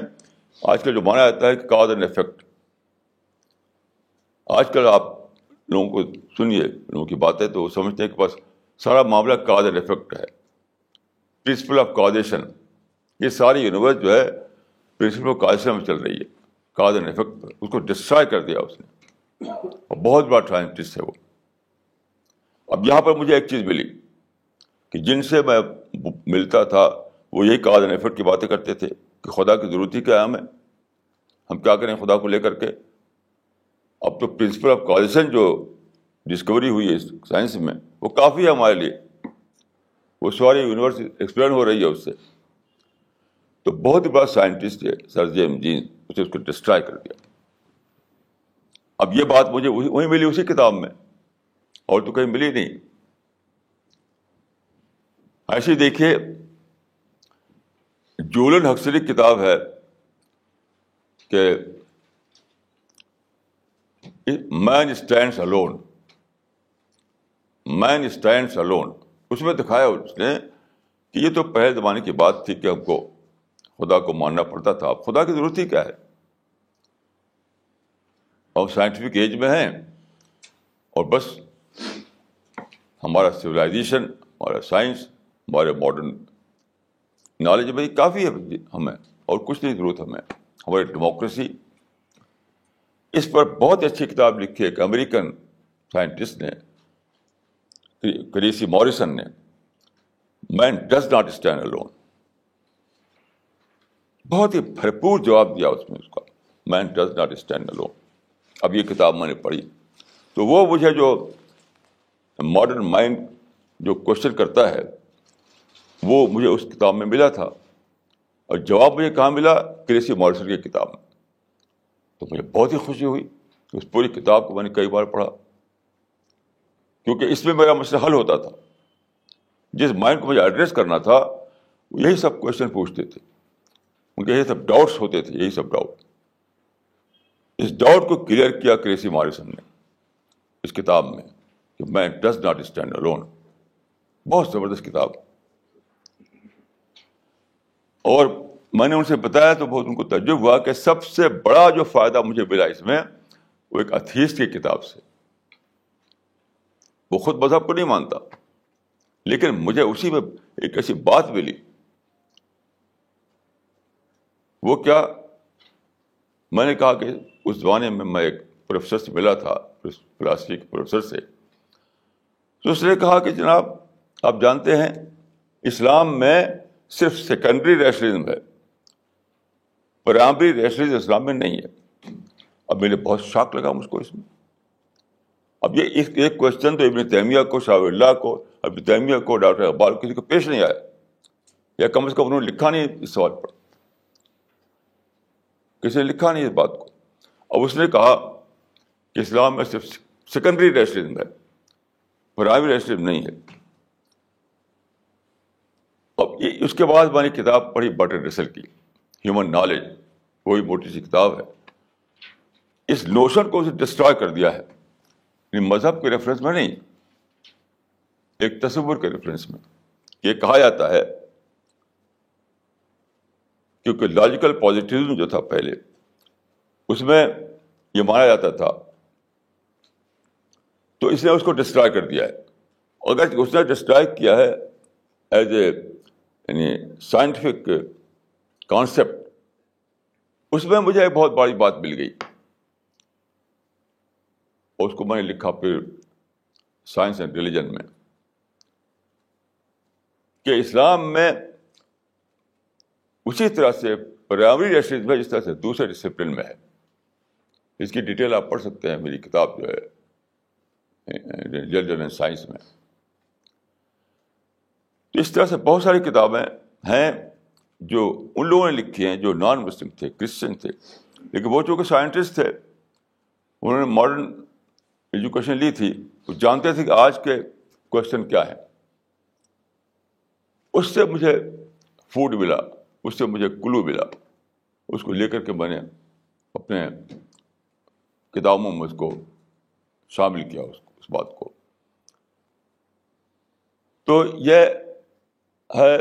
آج کل جو مانا جاتا ہے کہ کاز اینڈ ایفیکٹ، آج کل آپ لوگوں کو سنیے لوگوں کی باتیں تو وہ سمجھتے ہیں کہ بس سارا معاملہ کاز اینڈ ایفیکٹ ہے، پرنسپل آف کازیشن. یہ ساری یونیورس جو ہے پرنسپل آف کازیشن میں چل رہی ہے، کاز اینڈ ایفیکٹ. اس کو ڈسٹرائے کر دیا اس نے، اور بہت بڑا سائنٹسٹ ہے وہ. اب یہاں پر مجھے ایک چیز ملی کہ جن سے میں ملتا تھا وہ یہی کاز اینڈ ایفیکٹ کی باتیں کرتے تھے کہ خدا کی ضرورت ہی کیا ہے ہمیں، ہم کیا کریں خدا کو لے کر کے. اب تو پرنسپل آف کازیشن جو ڈسکوری ہوئی ہے سائنس میں وہ کافی ہے ہمارے لیے. وہ ساری یونیورس ایکسپلین ہو رہی ہے اس سے. تو بہت بڑا سائنٹسٹ ہے سر جیمز جینز، اسے اس کو ڈسٹرائے کر دیا. اب یہ بات مجھے وہیں ملی اسی کتاب میں، اور تو کہیں ملی نہیں. ایسے دیکھیے جولین ہکسلی کی کتاب ہے کہ مین اسٹینڈس الون. مین اسٹینڈس الون. اس میں دکھایا اس نے کہ یہ تو پہلے زمانے کی بات تھی کہ ہم کو خدا کو ماننا پڑتا تھا. اب خدا کی ضرورت ہی کیا ہے؟ اور سائنٹیفک ایج میں ہیں اور بس ہمارا سویلائزیشن، ہمارا سائنس، ہمارے ماڈرن نالج میں کافی ہے ہمیں، اور کچھ نہیں ضرورت ہمیں. ہماری ڈیموکریسی. اس پر بہت اچھی کتاب لکھی ہے ایک امریکن سائنٹسٹ نے، کریسی موریسن نے، man does not stand alone. بہت ہی بھرپور جواب دیا اس میں اس کا، man does not stand alone. اب یہ کتاب میں نے پڑھی تو وہ مجھے جو ماڈرن مائنڈ جو کوشچن کرتا ہے وہ مجھے اس کتاب میں ملا تھا. اور جواب مجھے کہاں ملا؟ کریسی موریسن کی کتاب میں. تو مجھے بہت ہی خوشی ہوئی کہ اس پوری کتاب کو میں نے کئی بار پڑھا، کیونکہ اس میں میرا مسئلہ حل ہوتا تھا. جس مائنڈ کو مجھے ایڈریس کرنا تھا وہ یہی سب کوشچن پوچھتے تھے، ان کے یہی سب ڈاؤٹس ہوتے تھے، یہی سب ڈاؤٹ. اس ڈاؤٹ کو کلیئر کیا کریسی موریسن نے اس کتاب میں کہ man does not stand alone. بہت زبردست کتاب. اور میں نے ان سے بتایا تو بہت ان کو تعجب ہوا کہ سب سے بڑا جو فائدہ مجھے ملا اس میں وہ ایک ایتھیسٹ کی کتاب سے. وہ خود مذہب کو نہیں مانتا، لیکن مجھے اسی میں ایک ایسی بات ملی. وہ کیا؟ میں نے کہا کہ اس زمانے میں میں ایک پروفیسر سے ملا تھا، فلاسفی کے پروفیسر سے. تو اس نے کہا کہ جناب آپ جانتے ہیں اسلام میں صرف سیکنڈری ریشنلزم ہے، پرائمری ریشنلزم اسلام میں نہیں ہے. اب مجھے بہت شاک لگا مجھ کو اس میں. اب یہ ایک کوشچن تو ابن تیمیہ کو، شاہ ولی اللہ کو، ابن تیمیہ کو، ڈاکٹر اقبال کو کسی کو پیش نہیں آیا، یا کم از کم انہوں نے لکھا نہیں اس سوال پر. کسی نے لکھا نہیں اس بات کو. اب اس نے کہا کہ اسلام میں صرف سیکنڈری ریشنلزم ہے، پرائمری ریشنلزم نہیں ہے. اب اس کے بعد میں نے کتاب پڑھی برٹرینڈ رسل کی ہیومن نالج. وہی موٹی سی کتاب ہے. اس نوشن کو اسے ڈسٹرائے کر دیا ہے، مذہب کے ریفرنس میں نہیں، ایک تصور کے ریفرنس میں. یہ کہا جاتا ہے کیونکہ لاجیکل پازیٹیوزم جو تھا پہلے اس میں یہ مانا جاتا تھا، تو اس نے اس کو ڈسٹرائے کر دیا ہے. اگر اس نے ڈسٹرائے کیا ہے ایز اے یعنی سائنٹیفک کانسیپٹ، اس میں مجھے ایک بہت بڑی بات مل گئی، اور اس کو میں نے لکھا پھر سائنس اینڈ ریلیجن میں، کہ اسلام میں اسی طرح سے پرائمری ریسرچ ہے جس طرح سے دوسرے ڈسپلن میں ہے. اس کی ڈیٹیل آپ پڑھ سکتے ہیں میری کتاب جو ہے ریلیجن اینڈ سائنس میں. تو اس طرح سے بہت ساری کتابیں ہیں جو ان لوگوں نے لکھی ہیں جو نان مسلم تھے، کرسچن تھے، لیکن وہ چونکہ سائنٹسٹ تھے، انہوں نے ماڈرن ایجوکیشن لی تھی، وہ جانتے تھے کہ آج کے کوشچن کیا ہے. اس سے مجھے فوڈ ملا، اس سے مجھے کلو ملا، اس کو لے کر کے میں نے اپنے کتابوں میں اس کو شامل کیا، اس بات کو. تو یہ ہے،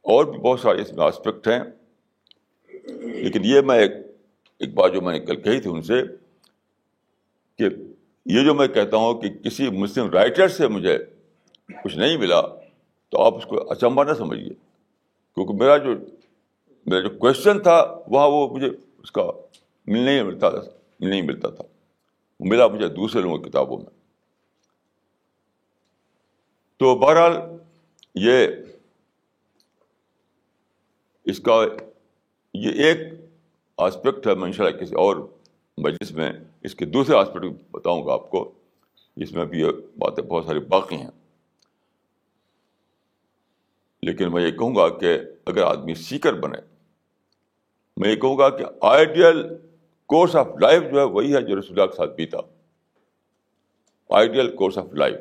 اور بھی بہت سارے اس میں آسپیکٹ ہیں، لیکن یہ میں ایک بات جو میں نے کل کہی تھی ان سے، کہ یہ جو میں کہتا ہوں کہ کسی مسلم رائٹر سے مجھے کچھ نہیں ملا، تو آپ اس کو اچنبھا نہ سمجھیے، کیونکہ میرا جو کوشچن تھا وہاں وہ مجھے اس کا نہیں ملتا تھا، ملا مجھے دوسرے لوگوں کی کتابوں میں. تو بہرحال یہ اس کا یہ ایک آسپیکٹ ہے. میں انشاءاللہ کسی اور مجلس میں اس کے دوسرے آسپیکٹ بتاؤں گا آپ کو، اس میں بھی یہ باتیں بہت ساری باقی ہیں. لیکن میں یہ کہوں گا کہ اگر آدمی سیکر بنے، میں یہ کہوں گا کہ آئیڈیل کورس آف لائف جو ہے وہی ہے جو رسول اللہ کے ساتھ بیتا. آئیڈیل کورس آف لائف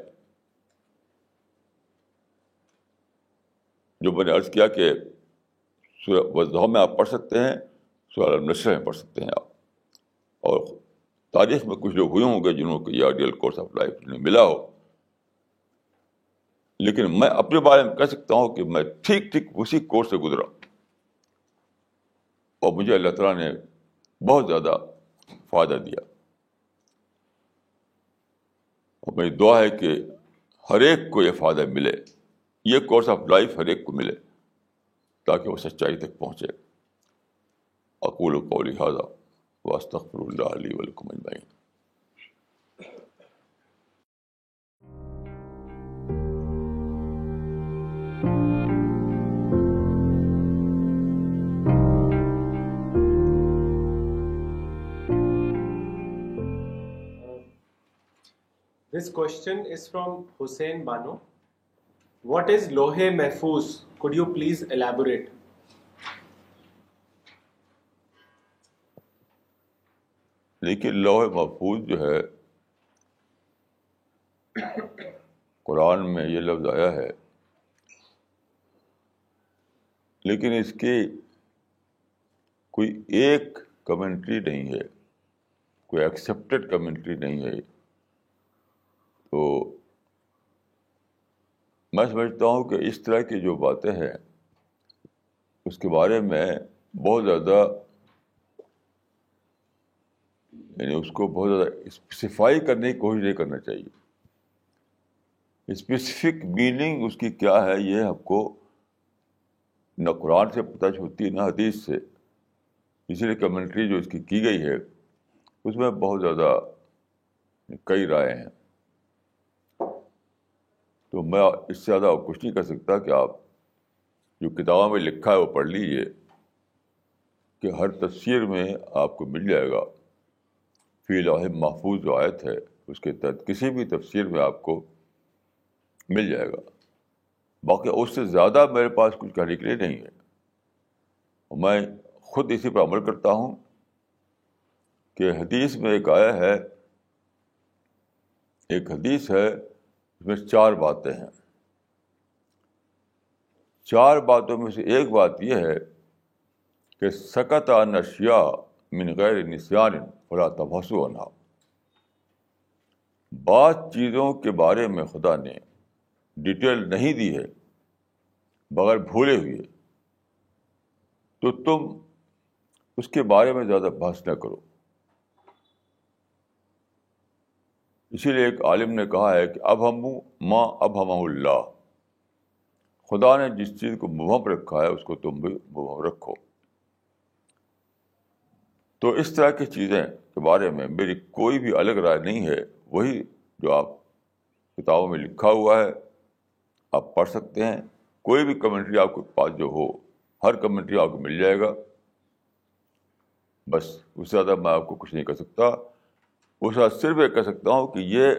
جو میں نے عرض کیا کہ سورہ وضحا میں آپ پڑھ سکتے ہیں، سورہ النصر میں پڑھ سکتے ہیں آپ، اور تاریخ میں کچھ لوگ ہوئے ہوں گے جنہوں کو یہ آئیڈیل کورس آف لائف نہیں ملا ہو. لیکن میں اپنے بارے میں کہہ سکتا ہوں کہ میں ٹھیک اسی کورس سے گزرا، اور مجھے اللہ تعالیٰ نے بہت زیادہ فائدہ دیا. اور میری دعا ہے کہ ہر ایک کو یہ فائدہ ملے، یہ کورس آف لائف ہر ایک کو ملے، تاکہ وہ سچائی تک پہنچے. اقول قولی ھذا واستغفر اللہ لی ولکم اجمعین. This question is from Hussein Bano. What is Lohe Mahfuz? Could you please elaborate? لیکن لوح محفوظ جو ہے، قرآن میں یہ لفظ آیا ہے، لیکن اس کی کوئی ایک کمنٹری نہیں ہے، کوئی ایکسیپٹڈ کمنٹری نہیں ہے. تو میں سمجھتا ہوں کہ اس طرح کی جو باتیں ہیں اس کے بارے میں بہت زیادہ، یعنی اس کو بہت زیادہ اسپیسیفائی کرنے کی کوشش نہیں کرنا چاہیے. اسپیسیفک میننگ اس کی کیا ہے یہ ہم کو نہ قرآن سے پتہ ہوتی ہے نہ حدیث سے. اسی لیے کمنٹری جو اس کی گئی ہے اس میں بہت زیادہ کئی رائے ہیں. تو میں اس سے زیادہ کچھ نہیں کر سکتا کہ آپ جو کتابوں میں لکھا ہے وہ پڑھ لیجیے، کہ ہر تفسیر میں آپ کو مل جائے گا. فی لوح محفوظ جو آیت ہے اس کے تحت کسی بھی تفسیر میں آپ کو مل جائے گا. باقی اس سے زیادہ میرے پاس کچھ کہنے کے لیے نہیں ہے. میں خود اسی پر عمل کرتا ہوں کہ حدیث میں ایک آیا ہے، ایک حدیث ہے، اس میں 4 باتیں ہیں. 4 باتوں میں سے ایک بات یہ ہے کہ سکت عن اشیاء من غیر نسیان فلا تبحثوا عنہا. بعض چیزوں کے بارے میں خدا نے ڈیٹیل نہیں دی ہے بغیر بھولے ہوئے، تو تم اس کے بارے میں زیادہ بحث نہ کرو. اسی لیے ایک عالم نے کہا ہے کہ ابہموا ما ابہمہ اللہ، خدا نے جس چیز کو مبہم رکھا ہے اس کو تم بھی مبہم رکھو. تو اس طرح کی چیزیں کے بارے میں میری کوئی بھی الگ رائے نہیں ہے. وہی جو آپ کتابوں میں لکھا ہوا ہے آپ پڑھ سکتے ہیں. کوئی بھی کمنٹری آپ کے پاس جو ہو, ہر کمنٹری آپ کو مل جائے گا. بس اس سے زیادہ میں آپ کو کچھ نہیں کہہ سکتا. اس سے صرف یہ کہہ سکتا ہوں کہ یہ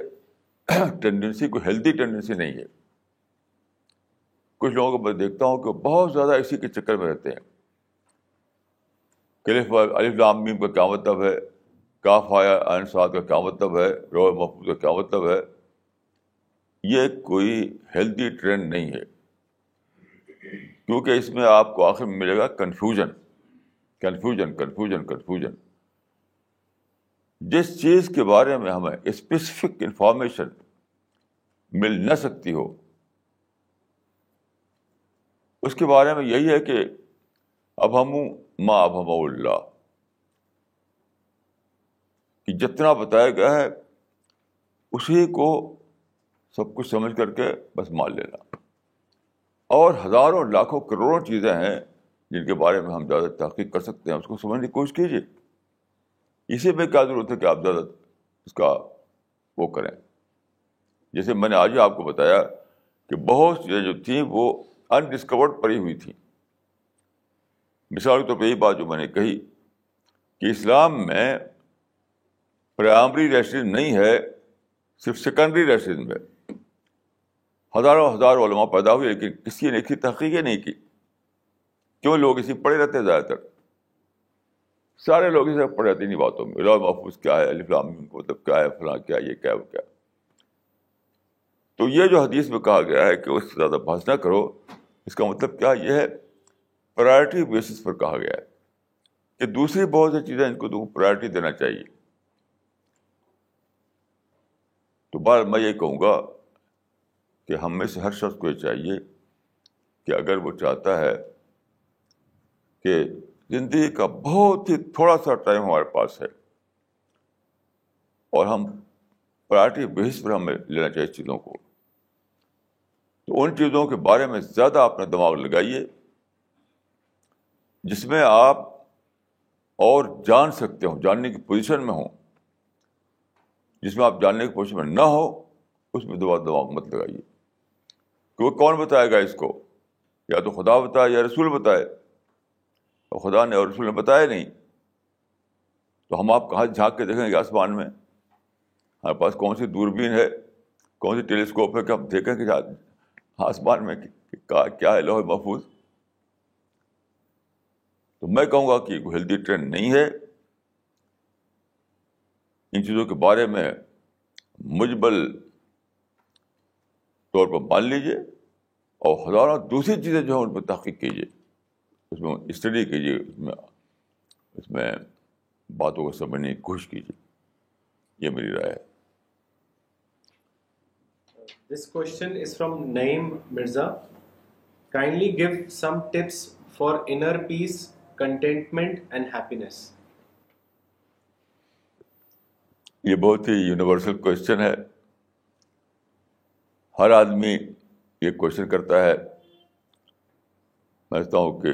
ٹینڈنسی کوئی ہیلدی ٹینڈنسی نہیں ہے. کچھ لوگوں کو میں دیکھتا ہوں کہ بہت زیادہ اسی کے چکر میں رہتے ہیں کہ الف لام میم کا کیا مطلب ہے, کاف آیا عین صاد کا کیا مطلب ہے, لوح محفوظ کا کیا مطلب ہے. یہ کوئی ہیلدی ٹرینڈ نہیں ہے, کیونکہ اس میں آپ کو آخر میں ملے گا کنفیوژن کنفیوژن کنفیوژن کنفیوژن. جس چیز کے بارے میں ہمیں اسپیسیفک انفارمیشن مل نہ سکتی ہو, اس کے بارے میں یہی ہے کہ اب ہم اللہ, کہ جتنا بتایا گیا ہے اسی کو سب کچھ سمجھ کر کے بس مان لینا. اور ہزاروں لاکھوں کروڑوں چیزیں ہیں جن کے بارے میں ہم زیادہ تحقیق کر سکتے ہیں, اس کو سمجھنے کی کوشش کیجیے. اسی میں کیا ضرورت ہے کہ آپ زیادہ اس کا وہ کریں. جیسے میں نے آج ہی آپ کو بتایا کہ بہت چیزیں جو تھیں وہ انڈسکورڈ پڑی ہوئی تھیں. مثال کے طور پہ یہی بات جو میں نے کہی کہ اسلام میں پرائمری ریسیڈنس نہیں ہے, صرف سیکنڈری ریسیڈنس ہے. ہزاروں علماء پیدا ہوئے لیکن کسی نے اس کی تحقیق نہیں کی. کیوں؟ لوگ اسی پڑھے رہتے ہیں, زیادہ تر سارے لوگ اسے پڑھے رہتے ہیں انہیں باتوں میں. لوح محفوظ کیا ہے, الف لام میم مطلب کیا ہے, فلاں کیا, یہ کیا, وہ کیا. تو یہ جو حدیث میں کہا گیا ہے کہ اس سے زیادہ بحث نہ کرو, اس کا مطلب کیا یہ ہے, پرائرٹی بیسس پر کہا گیا ہے کہ دوسری بہت سی چیزیں ان کو تم پرائرٹی دینا چاہیے. تو بار میں یہ کہوں گا کہ ہم میں سے ہر شخص کو یہ چاہیے کہ اگر وہ چاہتا ہے کہ زندگی کا بہت ہی تھوڑا سا ٹائم ہمارے پاس ہے اور ہم پرائرٹی بیس پر ہمیں لینا چاہیے چیزوں کو, تو ان چیزوں کے بارے میں زیادہ اپنا دماغ لگائیے جس میں آپ اور جان سکتے ہوں, جاننے کی پوزیشن میں ہوں. جس میں آپ جاننے کی پوزیشن میں نہ ہو اس میں دوبارہ دماغ مت لگائیے. کہ وہ کون بتائے گا اس کو؟ یا تو خدا بتائے یا رسول بتائے. اور خدا نے اور رسول نے بتایا نہیں, تو ہم آپ کہاں جھانک کے دیکھیں گے آسمان میں؟ ہمارے پاس کون سی دوربین ہے, کون سی ٹیلیسکوپ ہے کہ ہم دیکھیں کہ آسمان میں کیا ہے لوح محفوظ؟ تو میں کہوں گا کہ کوئی ہیلدی ٹرینڈ نہیں ہے. ان چیزوں کے بارے میں مجمل طور پر مان لیجیے اور ہزاروں دوسری چیزیں جو ہیں ان پہ تحقیق کیجیے, اس میں اسٹڈی کیجیے, اس میں باتوں کو سمجھنے کی کوشش کیجیے. یہ میری رائے ہے. This question is from Naeem Mirza. Kindly give some tips for inner peace, contentment and happiness. یہ بہت ہی یونیورسل کوشچن ہے. ہر آدمی یہ کوشچن کرتا ہے. میں سمجھتا ہوں کہ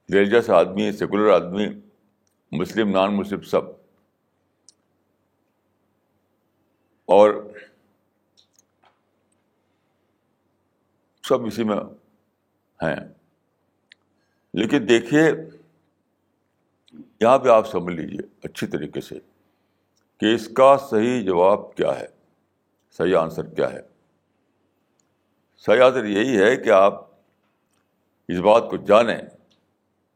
ریلیجس آدمی, سیکولر آدمی, مسلم, نان مسلم, سب اسی میں ہیں. لیکن دیکھیے یہاں پہ آپ سمجھ لیجیے اچھی طریقے سے کہ اس کا صحیح جواب کیا ہے, صحیح آنسر کیا ہے. صحیح آنسر یہی ہے کہ آپ اس بات کو جانیں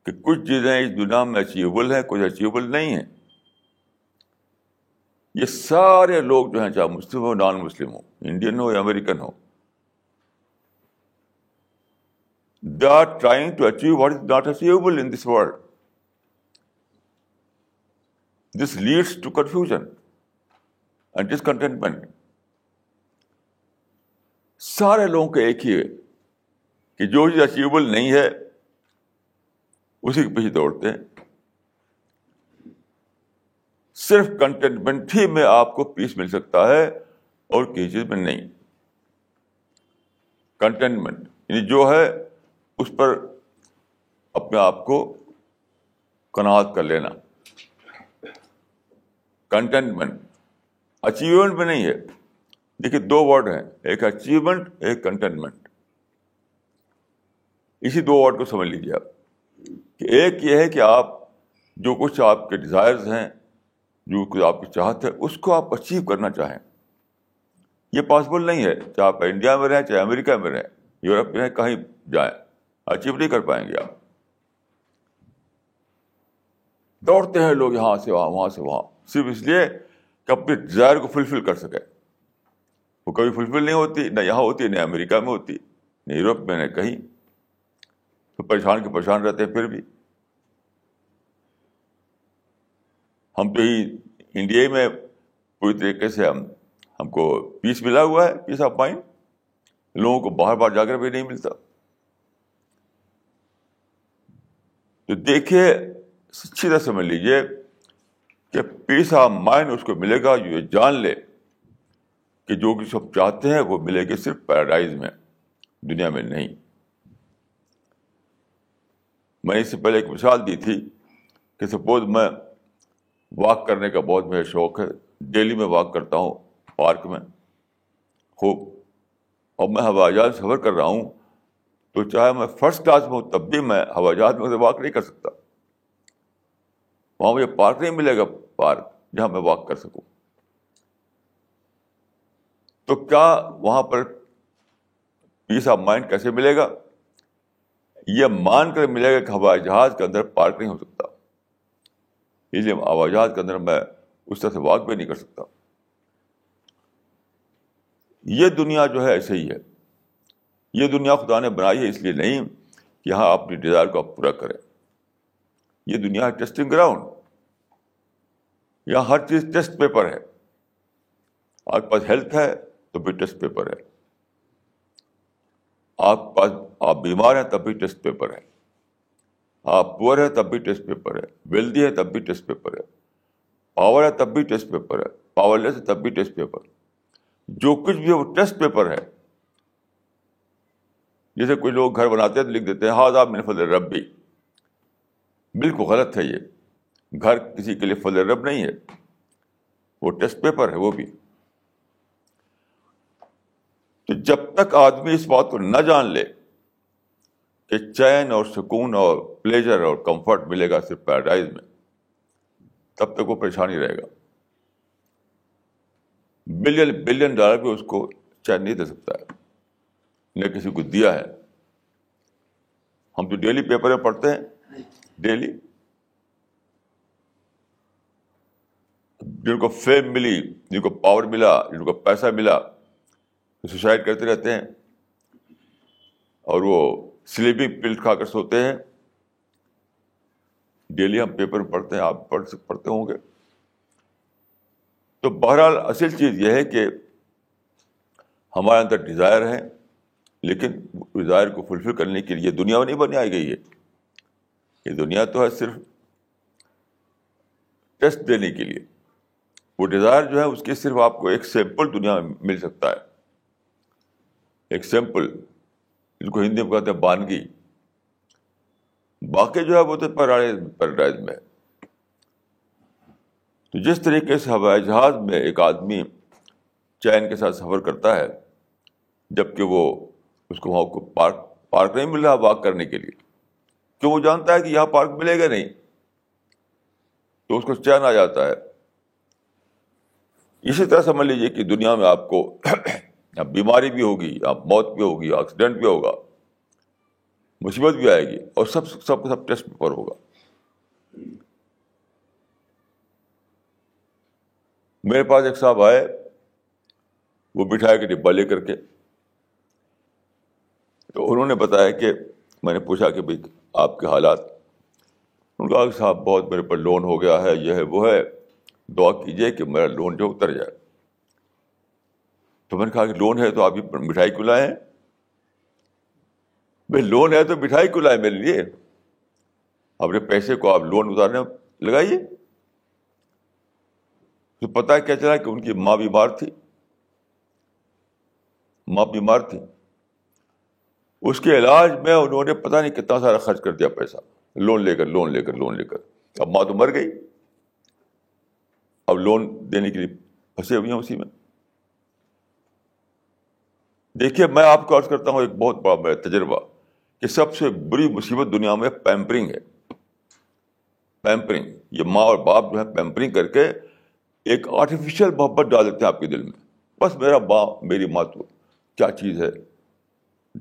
کہ کچھ چیزیں اس دنیا میں اچیویبل ہیں, کچھ اچیویبل نہیں ہیں. یہ سارے لوگ جو ہیں, چاہے مسلم ہو, نان مسلم ہو, انڈین ہو یا American who, they are trying to achieve what is not achievable in this world. This leads to confusion and discontentment. سارے لوگوں کا ایک ہی ہے کہ جو چیز اچیویبل نہیں ہے اسی کے پیچھے دوڑتے ہیں. صرف کنٹینٹمنٹ ہی میں آپ کو پیس مل سکتا ہے اور کسی چیز میں نہیں. کنٹینٹمنٹ یعنی جو ہے اس پر اپنے آپ کو قناعت کر لینا. کنٹینٹمنٹ. اچیومنٹ میں نہیں ہے. دیکھیے دو ورڈ ہیں, ایک اچیومنٹ, ایک کنٹینٹمنٹ. اسی دو ورڈ کو سمجھ لیجیے آپ کہ ایک یہ ہے کہ آپ جو کچھ آپ کے ڈیزائرز ہیں, جو کچھ آپ کی چاہت ہے, اس کو آپ اچیو کرنا چاہیں. یہ پاسبل نہیں ہے, چاہے آپ انڈیا میں رہیں, چاہے امریکہ میں رہیں, یورپ میں رہیں, کہیں جائیں, اچیو نہیں کر پائیں گے آپ. دوڑتے ہیں لوگ یہاں سے وہاں, وہاں سے وہاں, صرف اس لیے کہ اپنے ڈیزائر کو فلفل کر سکے. وہ کبھی فلفل نہیں ہوتی, نہ یہاں ہوتی, نہ امریکہ میں ہوتی, نہ یورپ میں, نہ کہیں. تو پریشان کے پریشان رہتے ہیں. پھر بھی ہم تو ہی انڈیا میں پوری طریقے سے ہم کو پیس ملا ہوا ہے, پیس آف مائنڈ. لوگوں کو باہر باہر جا کر بھی نہیں ملتا. تو دیکھیے, اچھی طرح سمجھ لیجیے کہ پیس آف مائنڈ اس کو ملے گا جو یہ جان لے کہ جو کچھ ہم چاہتے ہیں وہ ملے گی صرف پیراڈائز میں, دنیا میں نہیں. میں اس سے پہلے ایک مثال دی تھی کہ سپوز میں واک کرنے کا بہت مجھے شوق ہے. ڈیلی میں واک کرتا ہوں پارک میں خوب, اور میں ہوائی جہاز سفر کر رہا ہوں تو چاہے میں فرسٹ کلاس میں ہوں تب بھی میں ہوائی جہاز میں واک نہیں کر سکتا. وہاں مجھے پارک نہیں ملے گا, پارک جہاں میں واک کر سکوں. تو کیا وہاں پر پیس آف مائنڈ کیسے ملے گا؟ یہ مان کر ملے گا کہ ہوائی جہاز کے اندر پارک نہیں ہو سکتا, اس لیے ہوائی جہاز کے اندر میں اس طرح سے واک بھی نہیں کر سکتا. یہ دنیا جو ہے ایسے ہی ہے. یہ دنیا خدا نے بنائی ہے اس لیے نہیں کہ یہاں اپنی ڈیزائر کو آپ پورا کریں. یہ دنیا ہے ٹیسٹنگ گراؤنڈ. یہاں ہر چیز ٹیسٹ پیپر ہے. آپ کے پاس ہیلتھ ہے تو بھی ٹیسٹ پیپر ہے, آپ بیمار ہیں تب بھی ٹیسٹ پیپر ہے, آپ پور ہے تب بھی ٹیسٹ پیپر ہے, ویلدی ہے تب بھی ٹیسٹ پیپر ہے, پاور ہے تب بھی ٹیسٹ پیپر ہے, پاور لیس ہے تب بھی ٹیسٹ پیپر. جو کچھ بھی ہے وہ ٹیسٹ پیپر ہے. جیسے کوئی لوگ گھر بناتے ہیں تو لکھ دیتے ہیں ھذا من فضل ربی. بالکل غلط ہے. یہ گھر کسی کے لیے فضل رب نہیں ہے, وہ ٹیسٹ پیپر ہے وہ بھی. تو جب تک آدمی اس بات کو نہ جان لے کہ چین اور سکون اور پلیجر اور کمفرٹ ملے گا صرف پیراڈائز میں, تب تک وہ پریشانی رہے گا. بلین ڈالر بھی اس کو چین نہیں دے سکتا ہے, نہ کسی کو دیا ہے. ہم تو ڈیلی پیپر میں پڑھتے ہیں, ڈیلی جن کو فیم ملی, جن کو پاور ملا, جن کو پیسہ ملا, سوسائڈ کرتے رہتے ہیں اور وہ سلیپنگ پل کھا کر سوتے ہیں. ڈیلی ہم پیپر میں پڑھتے ہیں, آپ پڑھتے ہوں گے. تو بہرحال اصل چیز یہ ہے کہ ہمارے اندر ڈیزائر ہے, لیکن ڈیزائر کو فلفل کرنے کے لیے دنیا میں نہیں بنائی گئی ہے. یہ دنیا تو ہے صرف ٹیسٹ دینے کے لیے. وہ ڈیزائر جو ہے اس کی صرف آپ کو ایک سیمپل دنیا میں مل سکتا ہے, ایک سیمپل, جن کو ہندی میں کہتے ہیں بانگی. باقی جو ہے وہ تو پیراڈائز میں ہے. تو جس طریقے سے ہوائی جہاز میں ایک آدمی چین کے ساتھ سفر کرتا ہے, جبکہ وہ اس کو وہاں کو پارک نہیں مل رہا واک کرنے کے لیے, کیوں وہ جانتا ہے کہ یہاں پارک ملے گا نہیں, تو اس کو چین آ جاتا ہے. اسی طرح سمجھ لیجیے کہ دنیا میں آپ کو بیماری بھی ہوگی, آپ موت بھی ہوگی, ایکسیڈنٹ بھی ہوگا, مصیبت بھی آئے گی, اور سب ٹیسٹ پیپر ہوگا. میرے پاس ایک صاحب آئے, وہ مٹھائی کا ڈبہ لے کر کے, تو انہوں نے بتایا کہ میں نے پوچھا کہ بھائی آپ کے حالات. انہوں نے کہا کہ صاحب بہت میرے پر لون ہو گیا ہے, یہ ہے وہ ہے, دعا کیجیے کہ میرا لون جو اتر جائے. تو میں نے کہا کہ لون ہے تو آپ مٹھائی کیوں لائے ہیں؟ بھائی لون ہے تو مٹھائی کیوں لائے میرے لیے؟ اپنے پیسے کو آپ لون اتارنے لگائیے. تو پتہ کیا چلا کہ ان کی ماں بیمار تھی, اس کے علاج میں انہوں نے پتہ نہیں کتنا سارا خرچ کر دیا پیسہ, لون لے کر. اب ماں تو مر گئی. اب لون دینے کے لیے پھنسے ہوئے ہیں اسی میں. دیکھیے میں آپ کو عرض کرتا ہوں ایک بہت بڑا میرا تجربہ کہ سب سے بری مصیبت دنیا میں پیمپرنگ ہے. پیمپرنگ, یہ ماں اور باپ جو ہے پیمپرنگ کر کے ایک آرٹیفیشیل محبت ڈال دیتے ہیں آپ کے دل میں. بس میرا ماں میری ماں تو کیا چیز ہے,